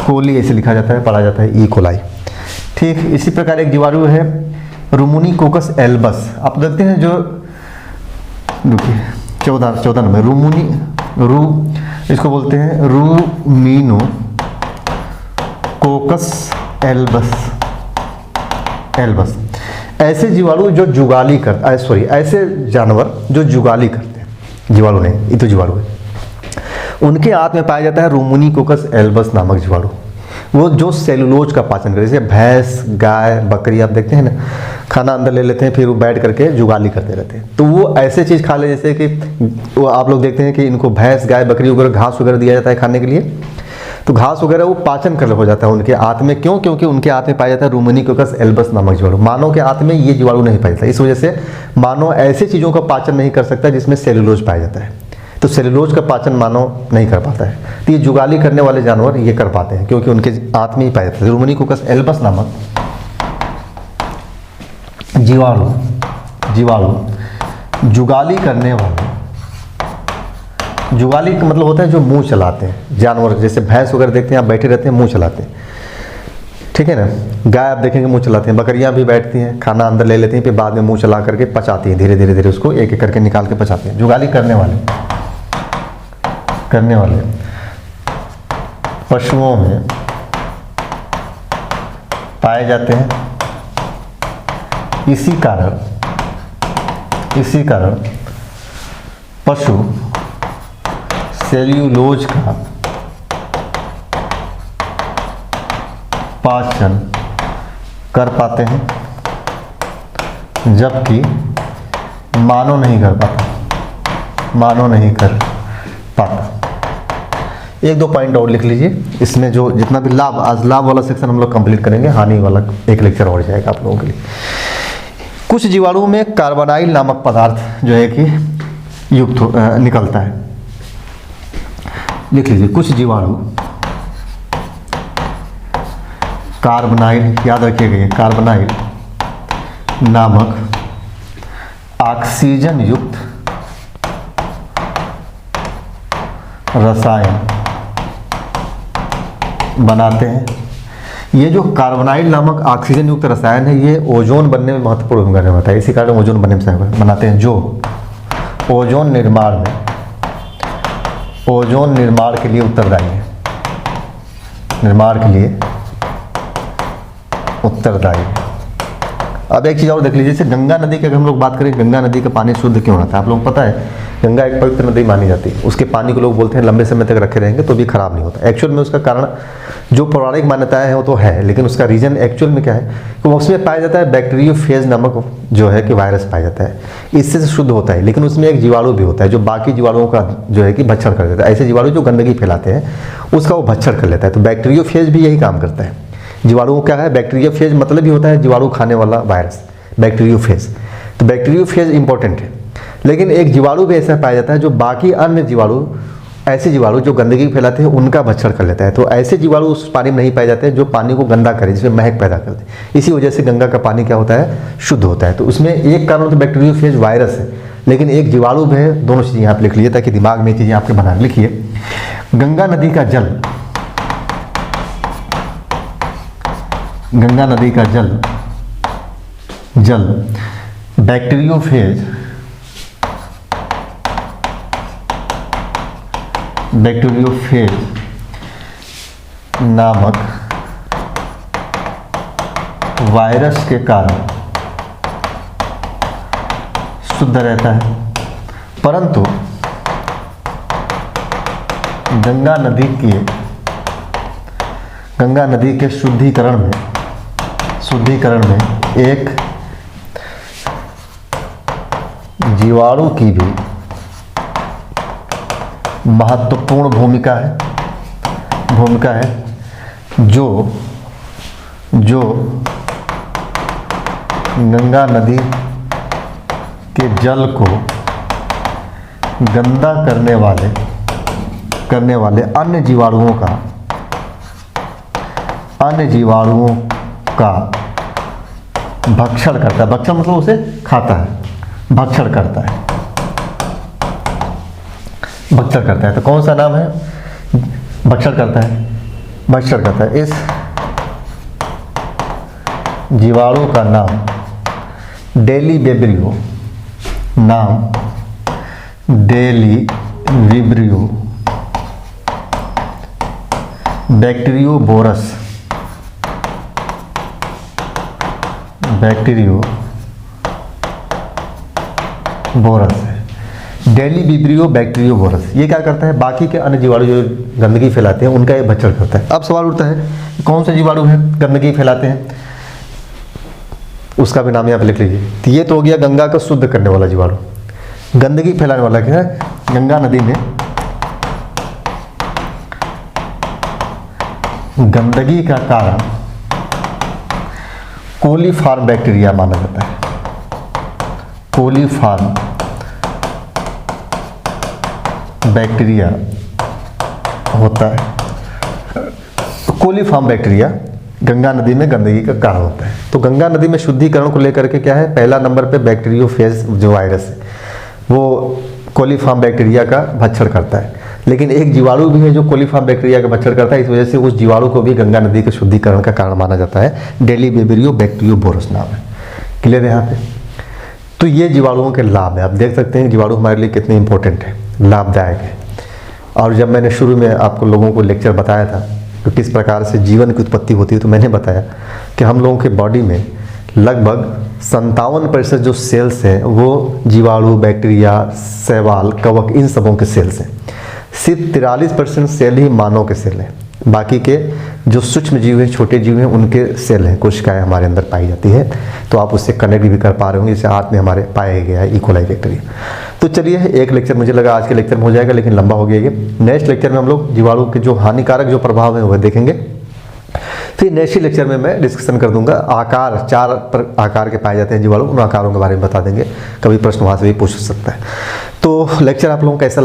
S1: कोली, ऐसे लिखा जाता है, पढ़ा जाता है ई कोलाई। ठीक, इसी प्रकार एक जीवाणु है रूमोनिकोकस एल्बस। आप देखते हैं जो, देखिए 14 नंबर इसको बोलते हैं रूमिनोकोकस एल्बस। ऐसे जीवाणु जो जुगाली करते, ऐसे जानवर जो जुगाली करते हैं, जीवाणु नहीं, ये तो जीवाणु है, उनके आंत में पाया जाता है रूमोनिकोकस एल्बस नामक जीवाणु। वो जो सेलुलोज का पाचन करते हैं, जैसे भैंस, गाय, बकरी, आप देखते हैं ना, खाना अंदर ले लेते हैं, फिर वो बैठ करके जुगाली करते रहते हैं। तो वो ऐसे चीज़ खा ले, जैसे कि वो आप लोग देखते हैं कि इनको भैंस, गाय, बकरी वगैरह घास वगैरह दिया जाता है खाने के लिए, तो घास वगैरह वो पाचन कर हो जाता है उनके आंत में। क्यों? क्योंकि उनके आंत में पाया जाता है रूमोनिकोकस एल्बस नामक जीवाणु। मानव के आंत में ये जीवाणु नहीं पाया जाता, इस वजह से मानव ऐसी चीज़ों का पाचन नहीं कर सकता जिसमें सेलुलोज पाया जाता है। तो सेलुलोज का पाचन मानव नहीं कर पाता है। तो ये जुगाली करने वाले जानवर ये कर पाते हैं, क्योंकि उनके आंत में ही पाया जाता है रूमोनिकोकस एल्बस नामक जीवाणु। जुगाली करने वाले, जुगाली का मतलब होता है जो मुंह चलाते हैं जानवर, जैसे भैंस वगैरह देखते हैं आप, बैठे रहते हैं, मुंह चलाते हैं, ठीक है ना। गाय आप देखेंगे मुंह चलाते हैं, बकरियां भी बैठती हैं, खाना अंदर ले लेती हैं, फिर बाद में मुंह चला करके पचाती हैं, धीरे धीरे उसको एक एक करके निकाल के पचाती हैं। जुगाली करने वाले पशुओं में पाए जाते हैं। इसी कारण पशु सेल्यूलोज का पाचन कर पाते हैं, जबकि मानव नहीं कर पाता। एक दो पॉइंट और लिख लीजिए इसमें, जो जितना भी लाभ, आज लाभ वाला सेक्शन हम लोग कंप्लीट करेंगे, हानि वाला एक लेक्चर और जाएगा आप लोगों के लिए। कुछ जीवाणुओं में कार्बोनाइल नामक पदार्थ जो है कि युक्त निकलता है। लिख लीजिए, कुछ जीवाणु कार्बोनाइल, याद रखिएगा ये कार्बोनाइल नामक ऑक्सीजन युक्त रसायन बनाते हैं। ये जो कार्बोनाइल नामक ऑक्सीजन युक्त रसायन है, ये ओजोन बनने में महत्वपूर्ण भूमिका निभाता है। इसी कारण ओजोन बनने में बनाते हैं, जो ओजोन निर्माण के लिए उत्तरदायी है। अब एक चीज़ और देख लीजिए, जैसे गंगा नदी की अगर हम लोग बात करें, गंगा नदी का पानी शुद्ध क्यों रहता है? आप लोगों को पता है, गंगा एक पवित्र नदी मानी जाती है। उसके पानी को लोग बोलते हैं लंबे समय तक रखे रहेंगे तो भी खराब नहीं होता। एक्चुअल में उसका कारण जो पौराणिक मान्यताएं हैं वो तो है, लेकिन उसका रीजन एक्चुअल में क्या है कि उसमें पाया जाता है बैक्टीरियोफेज नामक जो है कि वायरस पाया जाता है, इससे शुद्ध होता है। लेकिन उसमें एक जीवाणु भी होता है जो बाकी जीवाणुओं का जो है कि भक्षण कर देता है। ऐसे जीवाणु जो गंदगी फैलाते हैं उसका वो भक्षण कर लेता है। तो बैक्टीरियोफेज भी यही काम करता है। जीवाणु क्या है? बैक्टीरियोफेज मतलब ही होता है जीवाणु खाने वाला वायरस, बैक्टीरियोफेज। तो बैक्टीरियोफेज इंपॉर्टेंट है। लेकिन एक जीवाणु भी ऐसा पाया जाता है जो बाकी अन्य जीवाणु, ऐसे जीवाणु जो गंदगी फैलाते हैं उनका भक्षण कर लेता है। तो ऐसे जीवाणु उस पानी में नहीं पाए जाते हैं जो पानी को गंदा करे, जिसमें महक पैदा करते हैं। इसी वजह से गंगा का पानी क्या होता है? शुद्ध होता है। तो उसमें एक कारण तो बैक्टीरियोफेज वायरस है, लेकिन एक जीवाणु भी है। दोनों चीज़ें यहाँ पे लिख लीजिए ताकि दिमाग में चीज़ें आपके बना लिखिए। गंगा नदी का जल बैक्टीरियोफेज नामक वायरस के कारण शुद्ध रहता है, परंतु गंगा नदी के शुद्धिकरण में एक जीवाणु की भी महत्वपूर्ण भूमिका है जो गंगा नदी के जल को गंदा करने वाले अन्य जीवाणुओं का भक्षण करता है। भक्षण मतलब उसे खाता है, भक्षण करता है। तो कौन सा नाम है? भक्षण करता है। इस जीवाणु का नाम डेलीविब्रियो बैक्टीरियोबोरस है। डेलीविब्रियो बैक्टीरियोबोरस ये क्या करता है? बाकी के अन्य जीवाणु जो गंदगी फैलाते हैं उनका ये भक्षण करता है। अब सवाल उठता है कौन से जीवाणु है गंदगी फैलाते हैं, उसका भी नाम यहाँ पे लिख लीजिए। तो ये तो हो गया गंगा को शुद्ध करने वाला जीवाणु। गंदगी फैलाने वाला क्या है? गंगा नदी में गंदगी का कारण कोलीफॉर्म बैक्टीरिया माना जाता है। कोलीफॉर्म बैक्टीरिया होता है। कोलीफॉर्म बैक्टीरिया गंगा नदी में गंदगी का कारण होता है। तो गंगा नदी में शुद्धिकरण को लेकर के क्या है? पहला नंबर पे बैक्टीरियोफेज जो वायरस है वो कोलीफॉर्म बैक्टीरिया का भक्षण करता है। लेकिन एक जीवाणु भी है जो कोलीफॉर्म बैक्टीरिया का भक्षण करता है, इस वजह से उस जीवाणु को भी गंगा नदी के शुद्धिकरण का कारण माना जाता है। डेलीविब्रियो बैक्टीरियोबोरस नाम है। क्लियर है यहाँ पे? तो ये जीवाणुओं के लाभ है। आप देख सकते हैं जीवाणु हमारे लिए कितने इंपॉर्टेंट है, लाभदायक है। और जब मैंने शुरू में आपको लोगों को लेक्चर बताया था तो किस प्रकार से जीवन की उत्पत्ति होती है, तो मैंने बताया कि हम लोगों के बॉडी में लगभग 57% जो सेल्स हैं वो जीवाणु, बैक्टीरिया, शैवाल, कवक इन सबों के सेल्स हैं। सिर्फ 43% सेल ही मानव के सेल हैं। बाकी के जो सूक्ष्म जीव हैं, छोटे जीव हैं, उनके सेल हैं, कोशिकाएं हमारे अंदर पाई जाती है। तो आप उससे कनेक्ट भी कर पा रहे होंगे, जैसे हाथ में हमारे पाया गया है इकोलाई बैक्टीरिया। तो चलिए एक लेक्चर मुझे लगा आज के लेक्चर में हो जाएगा, लेकिन लंबा हो गया ये। नेक्स्ट लेक्चर में हम लोग जीवाणु के जो हानिकारक जो प्रभाव है वह देखेंगे। फिर नेक्स्ट लेक्चर में मैं डिस्कशन कर दूंगा आकार, 4 आकार के पाए जाते हैं जीवाणु, उन आकारों के बारे में बता देंगे। कभी प्रश्न वहाँ से भी पूछ सकता है। तो लेक्चर आप लोगों को कैसा लगा?